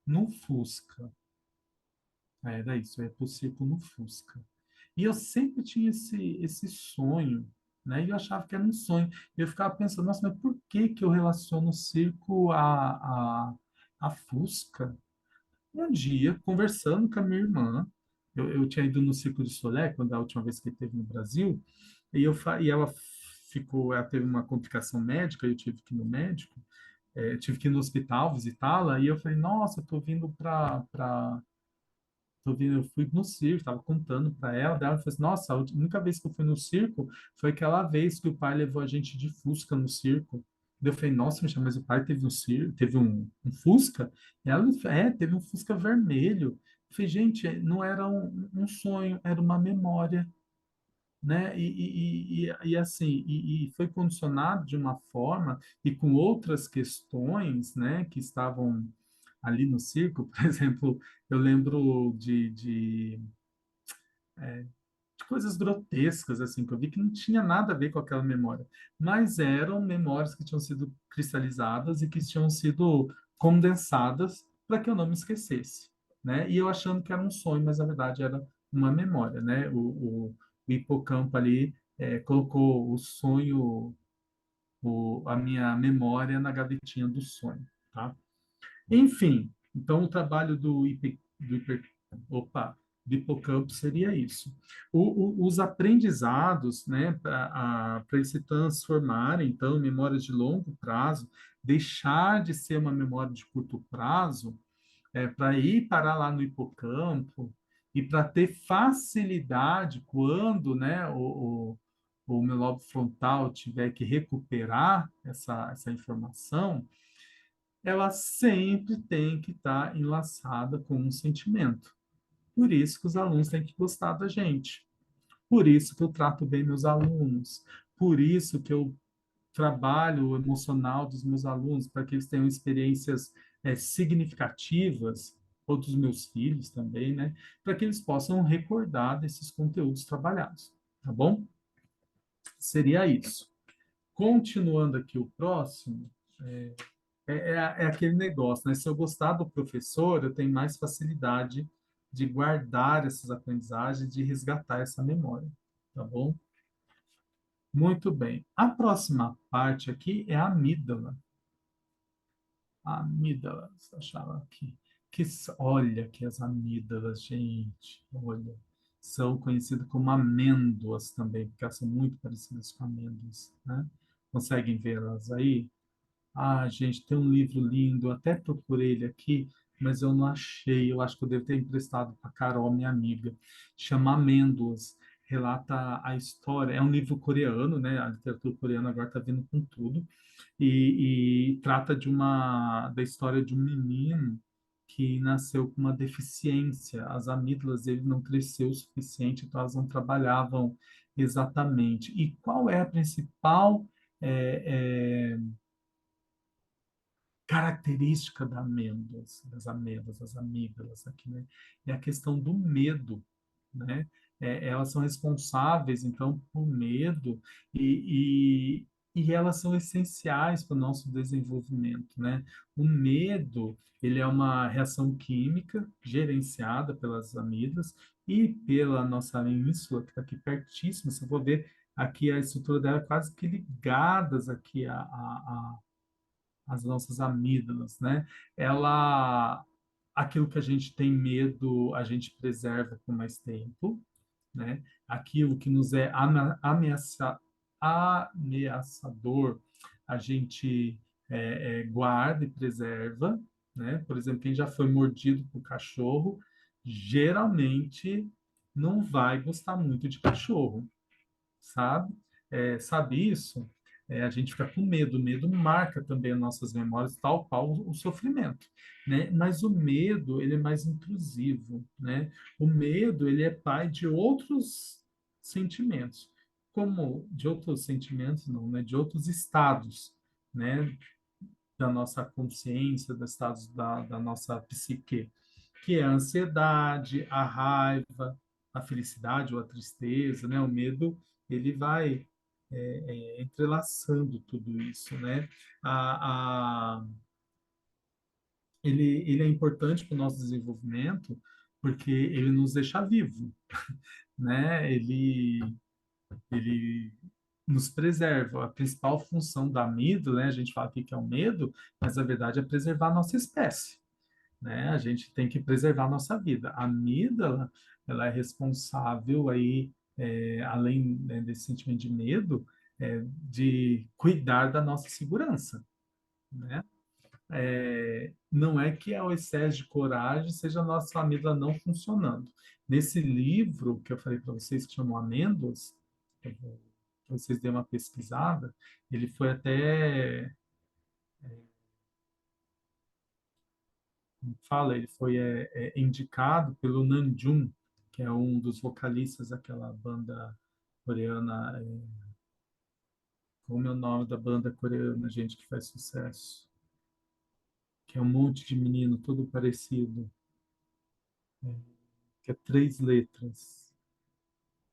S1: no Fusca. Era isso, eu ia para o circo no Fusca. E eu sempre tinha esse sonho, né? E eu achava que era um sonho. E eu ficava pensando, nossa, mas por que que eu relaciono o circo a Fusca? Um dia, conversando com a minha irmã, eu tinha ido no Circo de Solé, quando a última vez que ele esteve no Brasil, e ela ela teve uma complicação médica, eu tive que ir no médico, tive que ir no hospital visitá-la, e eu falei, nossa, eu tô vindo eu fui no circo, estava contando para ela, daí ela falou assim, nossa, a única vez que eu fui no circo foi aquela vez que o pai levou a gente de Fusca no circo. Daí eu falei, nossa, Michel, mas o pai teve um circo, teve um Fusca? E ela, teve um Fusca vermelho. Eu falei, gente, não era um sonho, era uma memória, né? E assim, e foi condicionado de uma forma e com outras questões, né, que estavam ali no circo, por exemplo, eu lembro de coisas grotescas, assim, que eu vi que não tinha nada a ver com aquela memória, mas eram memórias que tinham sido cristalizadas e que tinham sido condensadas para que eu não me esquecesse, né? E eu achando que era um sonho, mas na verdade era uma memória, né? O hipocampo ali colocou o sonho, a minha memória na gavetinha do sonho, tá? Enfim, então o trabalho opa, do hipocampo seria isso. Os aprendizados, né, para eles se transformarem, então, em memórias de longo prazo, deixar de ser uma memória de curto prazo, para ir parar lá no hipocampo e para ter facilidade quando, né, o meu lobo frontal tiver que recuperar essa informação, ela sempre tem que estar enlaçada com um sentimento. Por isso que os alunos têm que gostar da gente. Por isso que eu trato bem meus alunos. Por isso que eu trabalho o emocional dos meus alunos, para que eles tenham experiências significativas, ou dos meus filhos também, né? Para que eles possam recordar desses conteúdos trabalhados. Tá bom? Seria isso. Continuando aqui o próximo, é aquele negócio, né? Se eu gostar do professor, eu tenho mais facilidade de guardar essas aprendizagens, de resgatar essa memória, tá bom? Muito bem. A próxima parte aqui é a amígdala. A amígdala, deixa eu achar ela aqui. Olha que as amígdalas, gente, olha, são conhecidas como amêndoas também, porque elas são muito parecidas com amêndoas, né? Conseguem vê-las aí? Ah, gente, tem um livro lindo, eu até procurei ele aqui, mas eu não achei. Eu acho que eu devo ter emprestado para Carol, minha amiga. Chama Amêndoas. Relata a história. É um livro coreano, né? A literatura coreana agora está vindo com tudo. E trata da história de um menino que nasceu com uma deficiência. As amígdalas dele não cresceu o suficiente, então elas não trabalhavam exatamente. E qual é a principal característica das amêndoas, das amígdalas aqui, né? É a questão do medo, né? Elas são responsáveis, então, por medo e elas são essenciais para o nosso desenvolvimento, né? O medo, ele é uma reação química gerenciada pelas amígdalas e pela nossa ínsula, que está aqui pertíssimo. Se eu for ver aqui a estrutura dela, é quase que ligadas aqui as nossas amígdalas, né? Ela, aquilo que a gente tem medo, a gente preserva por mais tempo, né? Aquilo que nos é ameaçador, a gente guarda e preserva, né? Por exemplo, quem já foi mordido por cachorro geralmente não vai gostar muito de cachorro, sabe? Sabe isso? A gente fica com medo. O medo marca também as nossas memórias, tal qual o sofrimento, né? Mas o medo, ele é mais intrusivo, né? O medo, ele é pai de outros sentimentos, como de outros sentimentos, não, né? De outros estados, né? Da nossa consciência, dos estados da nossa psique, que é a ansiedade, a raiva, a felicidade ou a tristeza, né? O medo, ele vai entrelaçando tudo isso, né? A, a, ele é importante para o nosso desenvolvimento porque ele nos deixa vivo, né? Ele nos preserva. A principal função da amígdala, né? A gente fala aqui que é o medo, mas na verdade é preservar a nossa espécie, né? A gente tem que preservar a nossa vida. A amígdala, ela é responsável aí, além, né, desse sentimento de medo, de cuidar da nossa segurança, né? Não é que ao excesso de coragem seja a nossa amígdala não funcionando. Nesse livro que eu falei para vocês, que chama Amêndoas, que vocês dêem uma pesquisada, ele foi até, como fala, ele foi indicado pelo Namjoon, que é um dos vocalistas daquela banda coreana. Como é o nome da banda coreana, gente, que faz sucesso? Que é um monte de menino, todo parecido, que é 3 letras.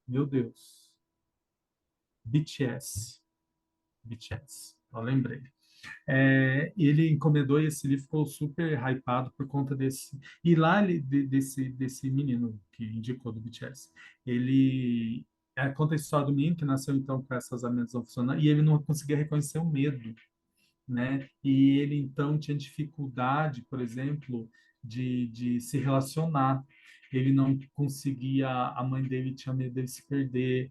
S1: Meu Deus. BTS. BTS. Eu lembrei. Ele encomendou e esse livro ficou super hypado por conta desse. E lá desse menino que indicou do BTS. Ele conta a história do menino que nasceu então com essas amêndoas não funcionando e ele não conseguia reconhecer o medo, né? E ele então tinha dificuldade, por exemplo, de se relacionar. Ele não conseguia, a mãe dele tinha medo dele se perder,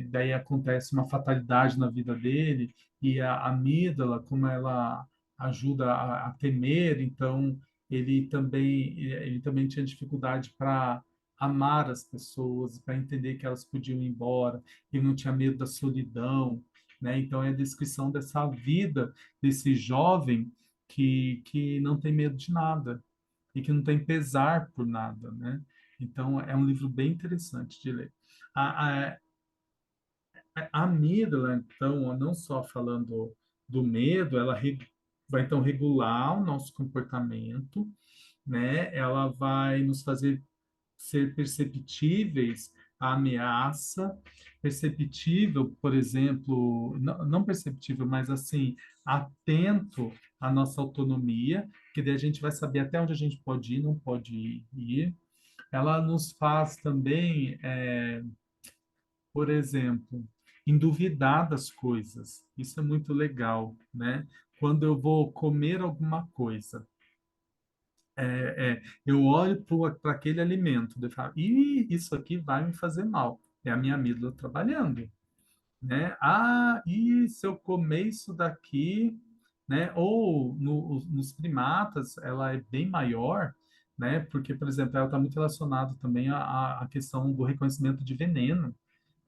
S1: daí acontece uma fatalidade na vida dele, e a amígdala, como ela ajuda a temer, então ele também tinha dificuldade para amar as pessoas, para entender que elas podiam ir embora, ele não tinha medo da solidão, né? Então, é a descrição dessa vida desse jovem que não tem medo de nada e que não tem pesar por nada, né? Então, é um livro bem interessante de ler. A, a, a amígdala, então, não só falando do medo, ela vai, então, regular o nosso comportamento, né? Ela vai nos fazer ser perceptíveis à ameaça, perceptível, por exemplo, não perceptível, mas assim, atento à nossa autonomia, que daí a gente vai saber até onde a gente pode ir, não pode ir. Ela nos faz também, por exemplo, em duvidar das coisas. Isso é muito legal, né? Quando eu vou comer alguma coisa, eu olho para aquele alimento, eu falo, isso aqui vai me fazer mal. É a minha amígdala trabalhando, né? E se eu comer isso daqui, né? Ou nos primatas, ela é bem maior, né? Porque, por exemplo, ela está muito relacionada também à questão do reconhecimento de veneno,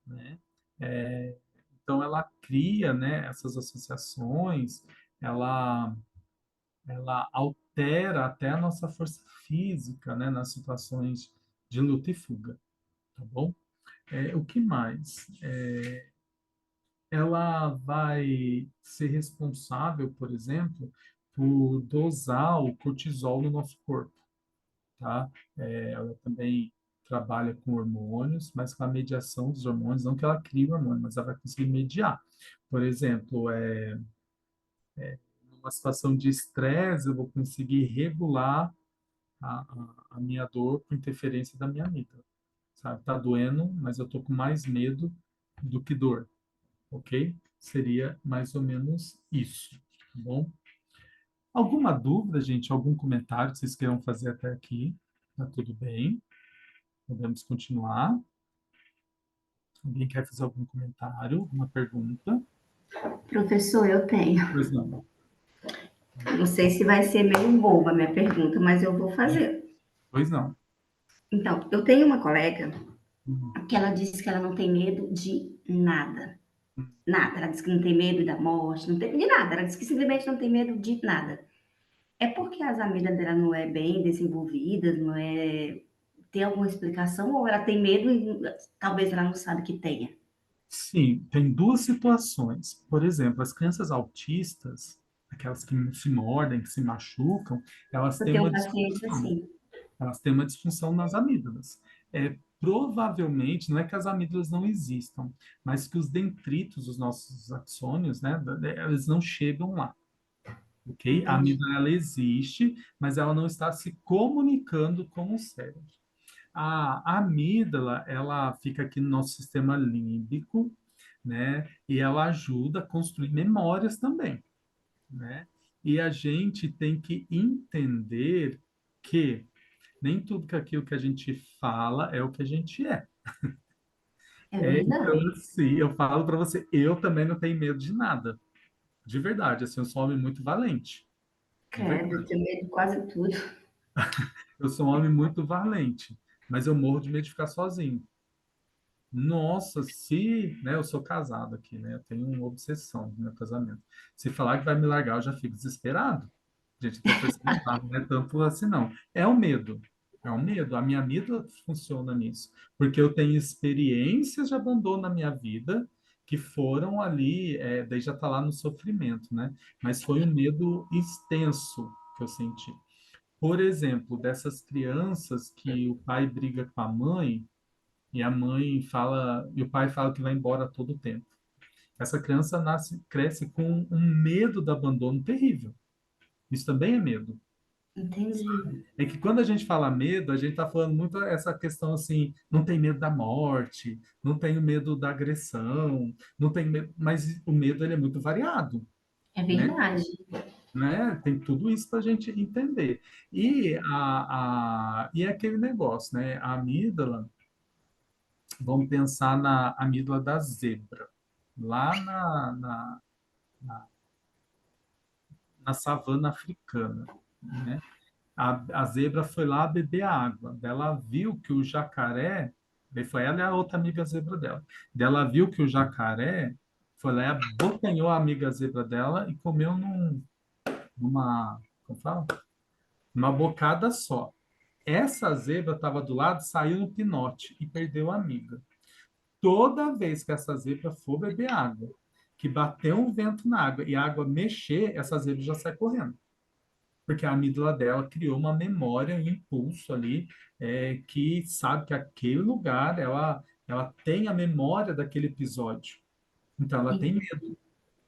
S1: né? É, então, ela cria, né, essas associações, ela altera até a nossa força física, né, nas situações de luta e fuga, tá bom? O que mais? Ela vai ser responsável, por exemplo, por dosar o cortisol no nosso corpo, tá? Ela também trabalha com hormônios, mas com a mediação dos hormônios, não que ela crie o hormônio, mas ela vai conseguir mediar. Por exemplo, numa situação de estresse, eu vou conseguir regular a minha dor por interferência da minha amígdala, sabe? Tá doendo, mas eu tô com mais medo do que dor, ok? Seria mais ou menos isso, tá bom? Alguma dúvida, gente? Algum comentário que vocês queiram fazer até aqui? Tá tudo bem? Podemos continuar? Alguém quer fazer algum comentário, alguma pergunta?
S5: Professor, eu tenho.
S1: Pois não.
S5: Não sei se vai ser meio boba a minha pergunta, mas eu vou fazer.
S1: Pois não.
S5: Então, eu tenho uma colega
S1: Hum,
S5: que ela disse que ela não tem medo de nada. Nada. Ela disse que não tem medo da morte, não tem medo de nada. Ela disse que simplesmente não tem medo de nada. É porque as amigas dela não é bem desenvolvidas, não é. Tem alguma explicação? Ou ela tem medo e talvez ela não sabe que tenha?
S1: Sim, tem duas situações. Por exemplo, as crianças autistas, aquelas que se mordem, que se machucam, elas
S5: Eu
S1: têm
S5: tenho
S1: uma
S5: um paciente
S1: disfunção.
S5: assim.
S1: Elas têm uma disfunção nas amígdalas. Provavelmente, não é que as amígdalas não existam, mas que os dendritos, os nossos axônios, né, eles não chegam lá, ok? A
S5: Entendi.
S1: amígdala ela existe, mas ela não está se comunicando com o cérebro. A amígdala, ela fica aqui no nosso sistema límbico, né? E ela ajuda a construir memórias também, né? E a gente tem que entender que nem tudo que aquilo que a gente fala é o que a gente é.
S5: É verdade.
S1: Então, assim, eu falo para você, eu também não tenho medo de nada. De verdade, assim, eu sou um homem muito valente. De
S5: Credo, eu
S1: verdade.
S5: tenho medo de quase tudo.
S1: Eu sou um homem muito valente, mas eu morro de medo de ficar sozinho. Nossa, se, né, eu sou casado aqui, né? Eu tenho uma obsessão no meu casamento. Se falar que vai me largar, eu já fico desesperado. Gente, até terceiro grau, não é tanto assim, não. É o medo. É o medo. A minha vida funciona nisso. Porque eu tenho experiências de abandono na minha vida que foram ali, daí já está lá no sofrimento, né? Mas foi um medo extenso que eu senti. Por exemplo, dessas crianças que o pai briga com a mãe, e a mãe fala, e o pai fala que vai embora a todo tempo. Essa criança cresce com um medo do abandono terrível. Isso também é medo.
S5: Entendi.
S1: É que quando a gente fala medo, a gente está falando muito essa questão assim, não tem medo da morte, não tenho medo da agressão, não tem medo, mas o medo ele é muito variado,
S5: É
S1: né?
S5: verdade.
S1: Né? Tem tudo isso para a gente entender. E é aquele negócio, né? A amígdala, vamos pensar na amígdala da zebra, lá na savana africana, né? A zebra foi lá beber água. Ela viu que o jacaré, daí foi ela e a outra amiga zebra dela. Daí ela viu que o jacaré foi lá e abocanhou a amiga zebra dela e comeu numa, como fala? Numa bocada só. Essa zebra estava do lado, saiu no pinote e perdeu a amiga. Toda vez que essa zebra for beber água, que bater um vento na água e a água mexer, essa zebra já sai correndo. Porque a amígdala dela criou uma memória, um impulso ali, que sabe que aquele lugar, ela tem a memória daquele episódio. Então, ela tem medo,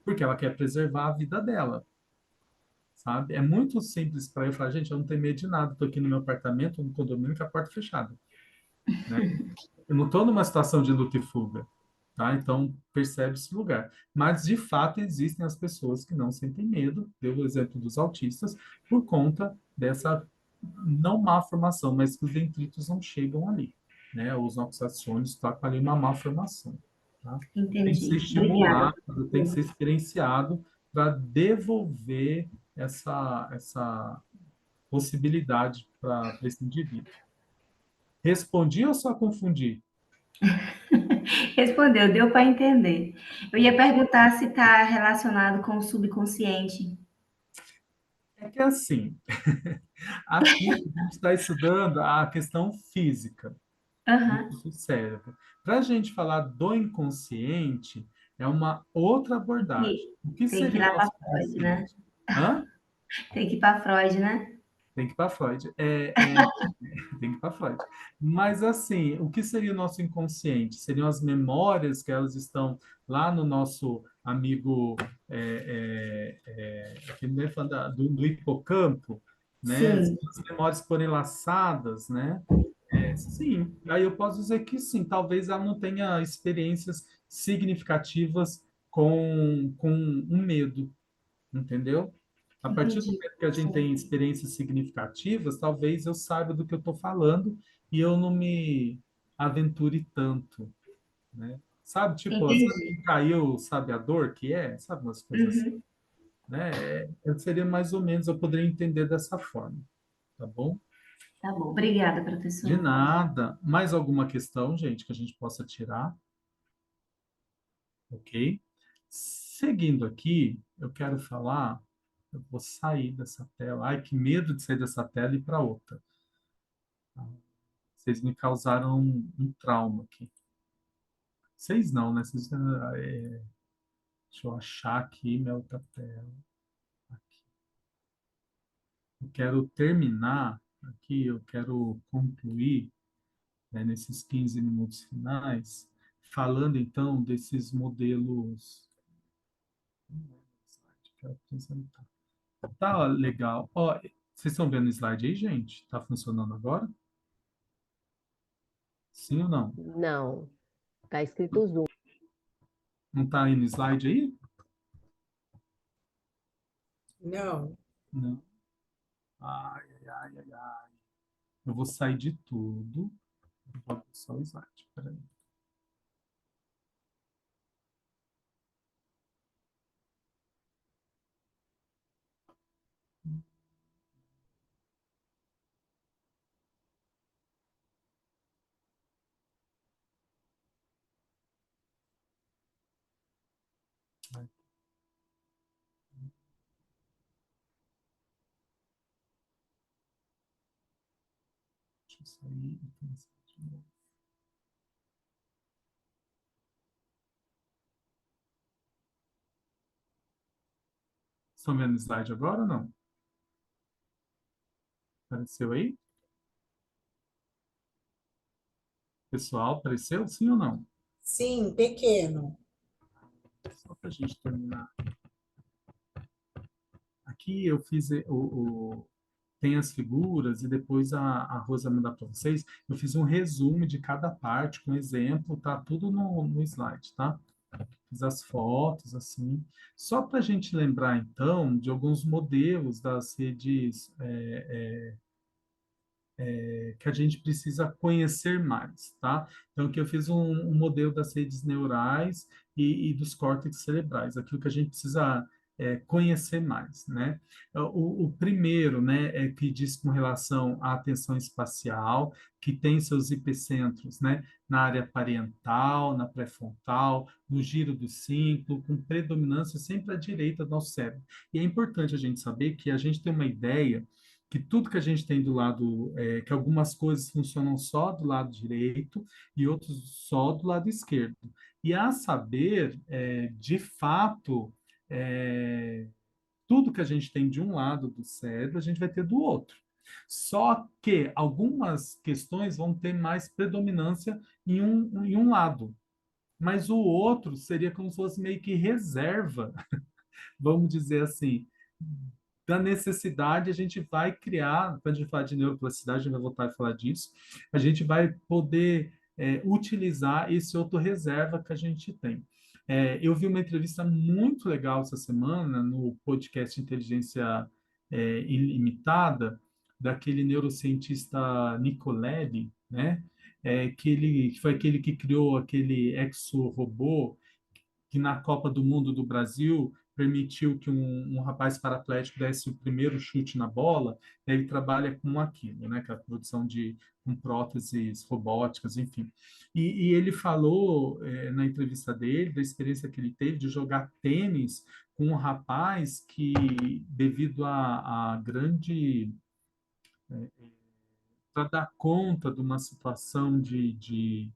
S1: porque ela quer preservar a vida dela, sabe? É muito simples para eu falar, gente, eu não tenho medo de nada, estou aqui no meu apartamento, no condomínio, com a porta fechada, né? Eu não estou numa situação de luta e fuga, tá? Então, percebe esse lugar. Mas, de fato, existem as pessoas que não sentem medo, deu o exemplo dos autistas, por conta dessa não má formação, mas que os dendritos não chegam ali, né? Os nossos axônios estão com ali uma má formação, tá? Tem que ser
S5: Entendi. Obrigada.
S1: estimulado, tem que ser experienciado para devolver essa possibilidade para esse indivíduo. Respondi ou só confundi?
S5: Respondeu, deu para entender. Eu ia perguntar se está relacionado com o subconsciente.
S1: É que assim, aqui a gente está estudando a questão física do
S5: Aham.
S1: nosso cérebro. Para a gente falar do inconsciente, é uma outra abordagem.
S5: E
S1: O que
S5: tem que ir
S1: seria o
S5: lá para
S1: nosso
S5: Freud, né?
S1: inconsciente? Hã?
S5: Tem que ir para Freud, né?
S1: Tem que ir para Freud. Tem que ir para Freud. Mas, assim, o que seria o nosso inconsciente? Seriam as memórias que elas estão lá no nosso amigo, aqui não é falando do hipocampo, né?
S5: Sim,
S1: As memórias porém laçadas, né? Sim, aí eu posso dizer que sim, talvez ela não tenha experiências significativas com um medo, entendeu? A partir do
S5: entendi.
S1: momento que a gente tem
S5: Sim,
S1: experiências significativas, talvez eu saiba do que eu estou falando e eu não me aventure tanto, né? Sabe, tipo, sabe
S5: entendi.
S1: quem caiu, sabe a dor que é? Sabe umas coisas assim,
S5: Uhum.
S1: né? Seria mais ou menos, eu poderia entender dessa forma, tá bom?
S5: Tá bom. Obrigada,
S1: De
S5: professor.
S1: nada. Mais alguma questão, gente, que a gente possa tirar? Ok? Seguindo aqui, eu quero falar, eu vou sair dessa tela. Ai, que medo de sair dessa tela e ir para outra. Vocês me causaram um trauma aqui. Vocês não, né? Vocês, deixa eu achar aqui minha outra tela. Aqui. Eu quero terminar aqui, eu quero concluir, né, nesses 15 minutos finais, falando então desses modelos. Quero apresentar. Tá legal. Ó, vocês estão vendo o slide aí, gente? Tá funcionando agora? Sim ou não?
S2: Não, tá escrito Zoom.
S1: Não tá aí no slide aí?
S4: Não.
S1: Não. Ai, ai, ai, ai, ai. Eu vou sair de tudo. Vou abrir só o slide. Peraí. Deixa eu sair e começar de novo. Estão vendo o slide agora ou não? Apareceu aí? Pessoal, apareceu? Sim ou não?
S4: Sim, pequeno.
S1: Só para a gente terminar. Aqui eu fiz tem as figuras e depois a Rosa vai mandar para vocês. Eu fiz um resumo de cada parte com exemplo, tá tudo no slide, tá? Fiz as fotos, assim. Só para a gente lembrar, então, de alguns modelos das redes que a gente precisa conhecer mais, tá? Então, aqui eu fiz um modelo das redes neurais e dos córtex cerebrais, aquilo que a gente precisa conhecer mais, né? O primeiro, né, é que diz com relação à atenção espacial, que tem seus hipocentros, né, na área parietal, na pré-frontal, no giro do cíngulo, com predominância sempre à direita do nosso cérebro. E é importante a gente saber que a gente tem uma ideia que tudo que a gente tem do lado, que algumas coisas funcionam só do lado direito e outros só do lado esquerdo. E a saber, de fato, é, tudo que a gente tem de um lado do cérebro, a gente vai ter do outro. Só que algumas questões vão ter mais predominância em um lado, mas o outro seria como se fosse meio que reserva, vamos dizer assim, da necessidade, a gente vai criar, quando a gente falar de neuroplasticidade, a gente vai voltar a falar disso, a gente vai poder utilizar esse outro reserva que a gente tem. Eu vi uma entrevista muito legal essa semana no podcast Inteligência Ilimitada, daquele neurocientista Nicolelli, né? Que foi aquele que criou aquele exo-robô que na Copa do Mundo do Brasil permitiu que um rapaz paraplégico desse o primeiro chute na bola, ele trabalha com aquilo, né, que é a produção de com próteses robóticas, enfim. E ele falou na entrevista dele da experiência que ele teve de jogar tênis com um rapaz que, devido a grande para dar conta de uma situação de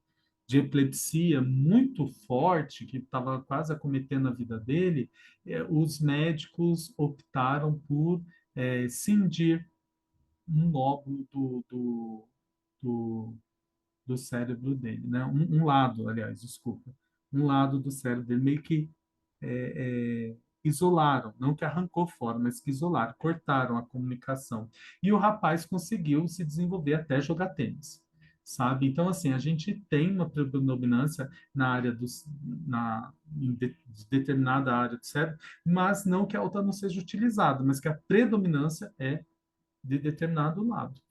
S1: epilepsia muito forte, que estava quase acometendo a vida dele, os médicos optaram por cindir um lóbulo do, do cérebro dele, né? Um lado, aliás, desculpa, um lado do cérebro dele, meio que isolaram, não que arrancou fora, mas que isolaram, cortaram a comunicação. E o rapaz conseguiu se desenvolver até jogar tênis, sabe? Então, assim, a gente tem uma predominância na área de determinada área do cérebro, mas não que a outra não seja utilizada, mas que a predominância é de determinado lado.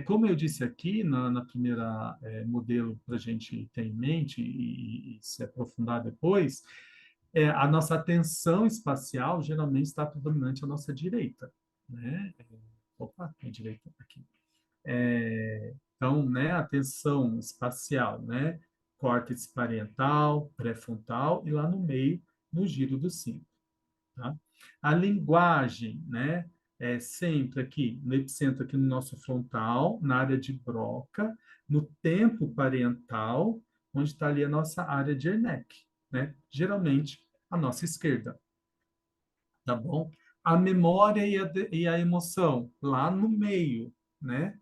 S1: Como eu disse aqui na primeira modelo para a gente ter em mente e se aprofundar depois, a nossa atenção espacial geralmente está predominante à nossa direita, né? Opa, tem direita aqui. Então, né, atenção espacial, né? Córtex parietal, pré-frontal e lá no meio, no giro do cinto, tá? A linguagem, né? É sempre aqui, no epicentro, aqui no nosso frontal, na área de Broca, no tempo parietal, onde está ali a nossa área de Wernicke, né? Geralmente, a nossa esquerda, tá bom? A memória e a emoção, lá no meio, né?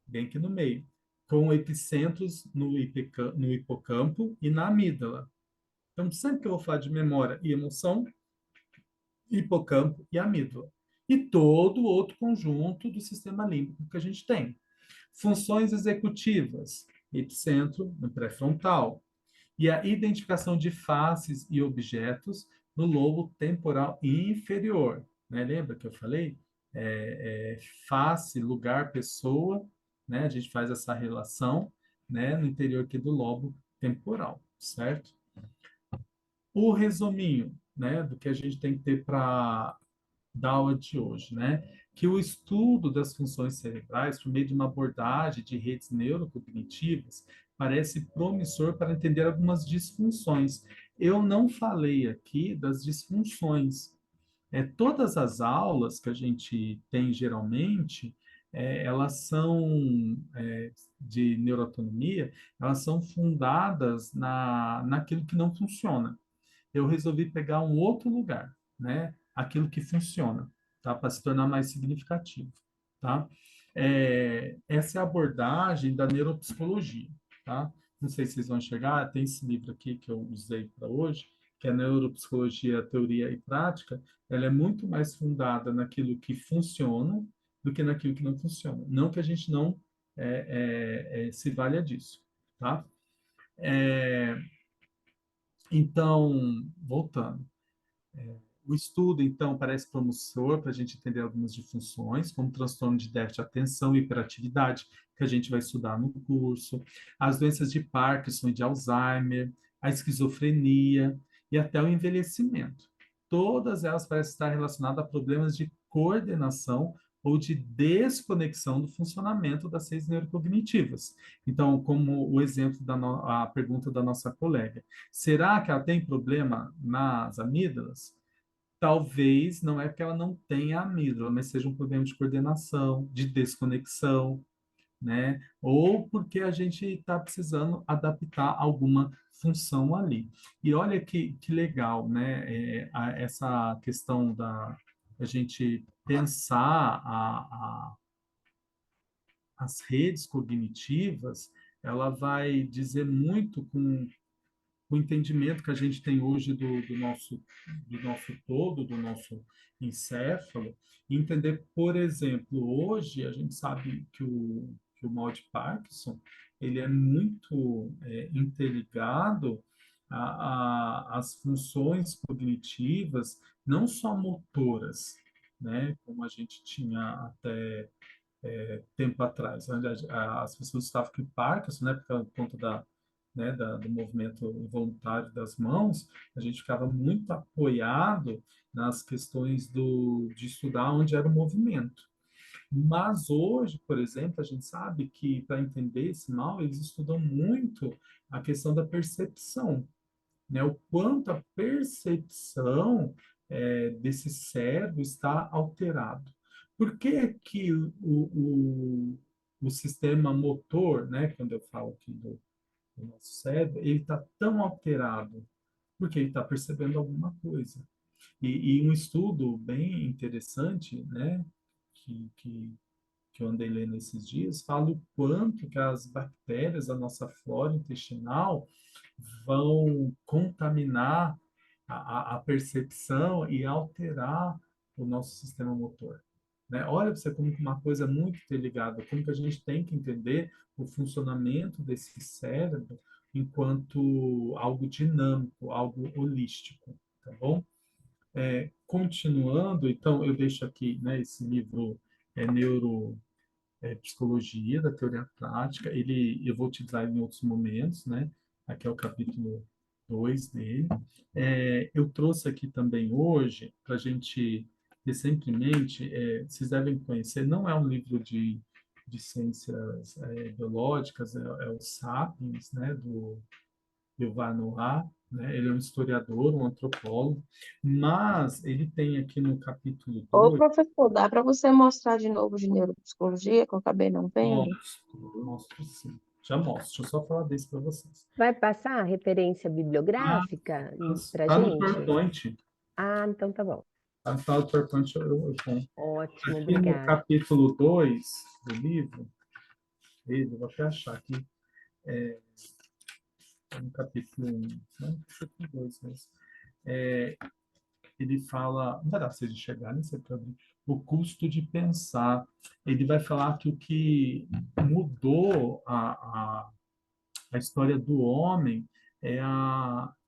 S1: Bem aqui no meio, com epicentros no hipocampo e na amígdala. Então, sempre que eu vou falar de memória e emoção, hipocampo e amígdala. E todo o outro conjunto do sistema límbico que a gente tem. Funções executivas, epicentro no pré-frontal. E a identificação de faces e objetos no lobo temporal inferior. Né? Lembra que eu falei? Face, lugar, pessoa, né? A gente faz essa relação, né? No interior aqui do lobo temporal, certo? O resuminho, né? Do que a gente tem que ter para da aula de hoje, né? Que o estudo das funções cerebrais, por meio de uma abordagem de redes neurocognitivas, parece promissor para entender algumas disfunções. Eu não falei aqui das disfunções. Todas as aulas que a gente tem geralmente, elas são de neuroautonomia, elas são fundadas naquilo que não funciona. Eu resolvi pegar um outro lugar, né? Aquilo que funciona, tá? Para se tornar mais significativo, tá? Essa é a abordagem da neuropsicologia, tá? Não sei se vocês vão enxergar, tem esse livro aqui que eu usei para hoje, que é Neuropsicologia, Teoria e Prática. Ela é muito mais fundada naquilo que funciona do que naquilo que não funciona. Não que a gente não se valha disso, tá? É, então, voltando. O estudo, então, parece promissor para a gente entender algumas disfunções, como transtorno de déficit de atenção e hiperatividade, que a gente vai estudar no curso, as doenças de Parkinson e de Alzheimer, a esquizofrenia e até o envelhecimento. Todas elas parecem estar relacionadas a problemas de coordenação ou de desconexão do funcionamento das redes neurocognitivas. Então, como o exemplo a pergunta da nossa colega, será que ela tem problema nas amígdalas? Talvez não é porque ela não tenha amígdala, mas seja um problema de coordenação, de desconexão, né? Ou porque a gente está precisando adaptar alguma função ali. E olha que legal, né? Essa questão da a gente pensar as redes cognitivas, ela vai dizer muito com o entendimento que a gente tem hoje do nosso todo, do nosso encéfalo, e entender, por exemplo, hoje a gente sabe que o mal de Parkinson ele é muito interligado às funções cognitivas, não só motoras, né, como a gente tinha até tempo atrás, onde as pessoas estavam com Parkinson, né, por conta do movimento involuntário das mãos, a gente ficava muito apoiado nas questões de estudar onde era o movimento. Mas hoje, por exemplo, a gente sabe que para entender esse mal, eles estudam muito a questão da percepção, né? O quanto a percepção desse cérebro está alterado. Por que que o sistema motor, né, quando eu falo aqui do nosso cérebro, ele está tão alterado? Porque ele está percebendo alguma coisa. E um estudo bem interessante, né, que, que eu andei lendo esses dias, fala o quanto que as bactérias da nossa flora intestinal vão contaminar a percepção e alterar o nosso sistema motor. Né? Olha para você como uma coisa muito interligada, como que a gente tem que entender o funcionamento desse cérebro enquanto algo dinâmico, algo holístico, tá bom? Continuando, então, eu deixo aqui, né, esse livro Neuro Psicologia da Teoria Prática, eu vou utilizar ele em outros momentos, né? Aqui é o capítulo 2 dele. Eu trouxe aqui também hoje, para a gente ter sempre em mente, vocês devem conhecer, não é um livro de ciências biológicas, é o Sapiens, né, do Yuval Noah, né? Ele é um historiador, um antropólogo, mas ele tem aqui no capítulo
S6: Ô,
S1: 2,
S6: professor, dá para você mostrar de novo de neuropsicologia, que eu acabei não vendo?
S1: mostro sim, já mostro, deixa eu só falar desse para vocês.
S2: Vai passar a referência bibliográfica para
S1: Está no
S2: gente?
S1: PowerPoint,
S2: Ah, então tá bom.
S1: tá no PowerPoint, eu ponho.
S2: Ótimo,
S1: Aqui no
S2: obrigada.
S1: capítulo 2 do livro, eu vou até achar aqui, no capítulo 1, não, no capítulo 2 mesmo. Ele fala, não vai dar pra você de chegar nesse abrir, o custo de pensar. Ele vai falar que o que mudou a história do homem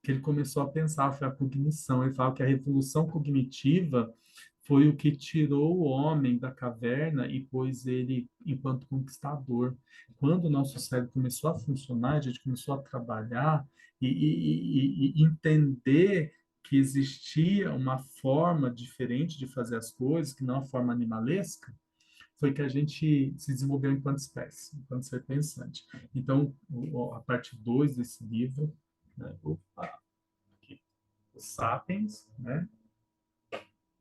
S1: que ele começou a pensar, foi a cognição. Ele fala que a revolução cognitiva foi o que tirou o homem da caverna e pôs ele enquanto conquistador. Quando o nosso cérebro começou a funcionar, a gente começou a trabalhar e entender que existia uma forma diferente de fazer as coisas, que não a forma animalesca, foi que a gente se desenvolveu enquanto espécie, enquanto ser pensante. Então, a parte 2 desse livro, né, o Sapiens, né,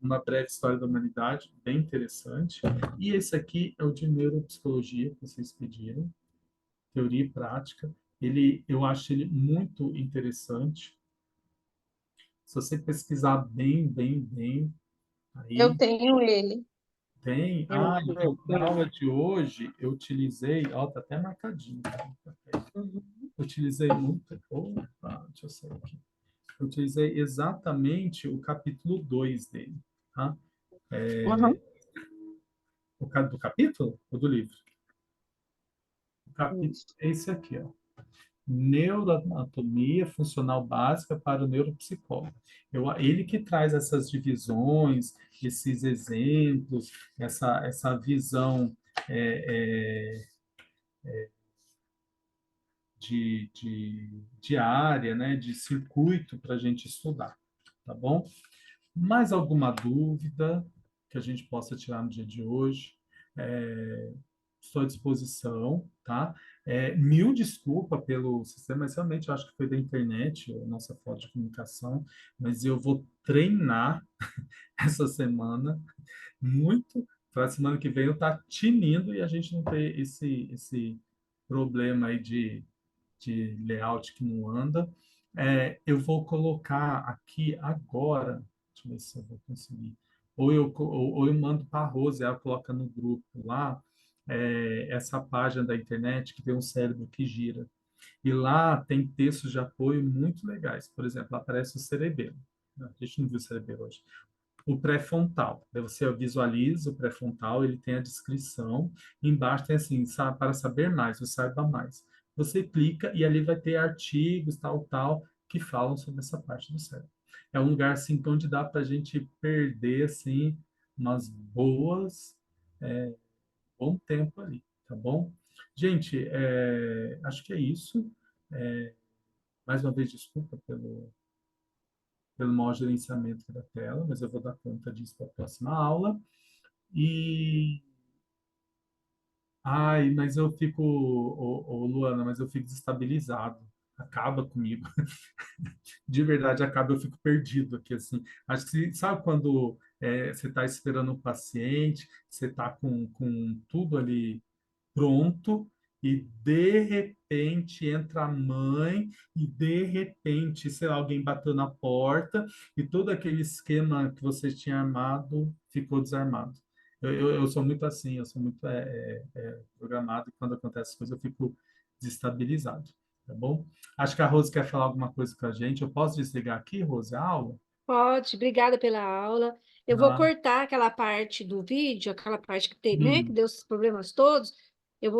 S1: uma breve história da humanidade, bem interessante. E esse aqui é o de neuropsicologia, que vocês pediram, teoria e prática. Eu acho ele muito interessante. Se você pesquisar bem,
S6: Eu
S1: aí
S6: tenho ele.
S1: tem.
S6: Eu
S1: Então, na
S6: tenho.
S1: aula de hoje, eu utilizei, ó, tá até marcadinho, tá?
S6: Uhum.
S1: Utilizei muito. Opa, deixa eu sair aqui. Eu utilizei exatamente o capítulo 2 dele, tá?
S6: Uhum.
S1: Do capítulo ou do livro? O capítulo
S6: Isso.
S1: é esse aqui, ó. Neuroanatomia funcional básica para o neuropsicólogo. Ele que traz essas divisões, esses exemplos, essa visão é, de área, né, de circuito para a gente estudar, tá bom? Mais alguma dúvida que a gente possa tirar no dia de hoje? Estou à disposição, tá? Mil desculpa pelo sistema, mas realmente eu acho que foi da internet, a nossa falta de comunicação, mas eu vou treinar essa semana muito para a semana que vem eu estar tinindo e a gente não ter esse problema aí de layout que não anda. Eu vou colocar aqui agora, deixa eu ver se eu vou conseguir. Ou eu mando para a Rose, ela coloca no grupo lá, essa página da internet que tem um cérebro que gira. E lá tem textos de apoio muito legais. Por exemplo, aparece o cerebelo. A gente não viu o cerebelo hoje. O pré-frontal. Daí você visualiza o pré-frontal, ele tem a descrição. Embaixo tem assim, para saber mais, ou saiba mais. Você clica e ali vai ter artigos, tal, que falam sobre essa parte do cérebro. É um lugar assim onde dá para a gente perder assim umas bom tempo ali, tá bom? Gente, acho que é isso. Mais uma vez, desculpa pelo mau gerenciamento da tela, mas eu vou dar conta disso para a próxima aula. E. Ai, mas eu fico. Luana, mas eu fico desestabilizado. Acaba comigo. De verdade, acaba, eu fico perdido aqui, assim. Acho que, sabe quando você está esperando um paciente, você está com tudo ali pronto, e de repente entra a mãe, e de repente, sei lá, alguém bateu na porta, e todo aquele esquema que você tinha armado ficou desarmado. Eu sou muito assim, eu sou muito programado, e quando acontece coisa eu fico desestabilizado, tá bom? Acho que a Rose quer falar alguma coisa com a gente. Eu posso desligar aqui, Rose, a aula?
S3: Pode, obrigada pela aula. Eu vou
S1: Ah,
S3: cortar aquela parte do vídeo, aquela parte que tem, né, que
S1: sim.
S3: deu os problemas todos. Eu vou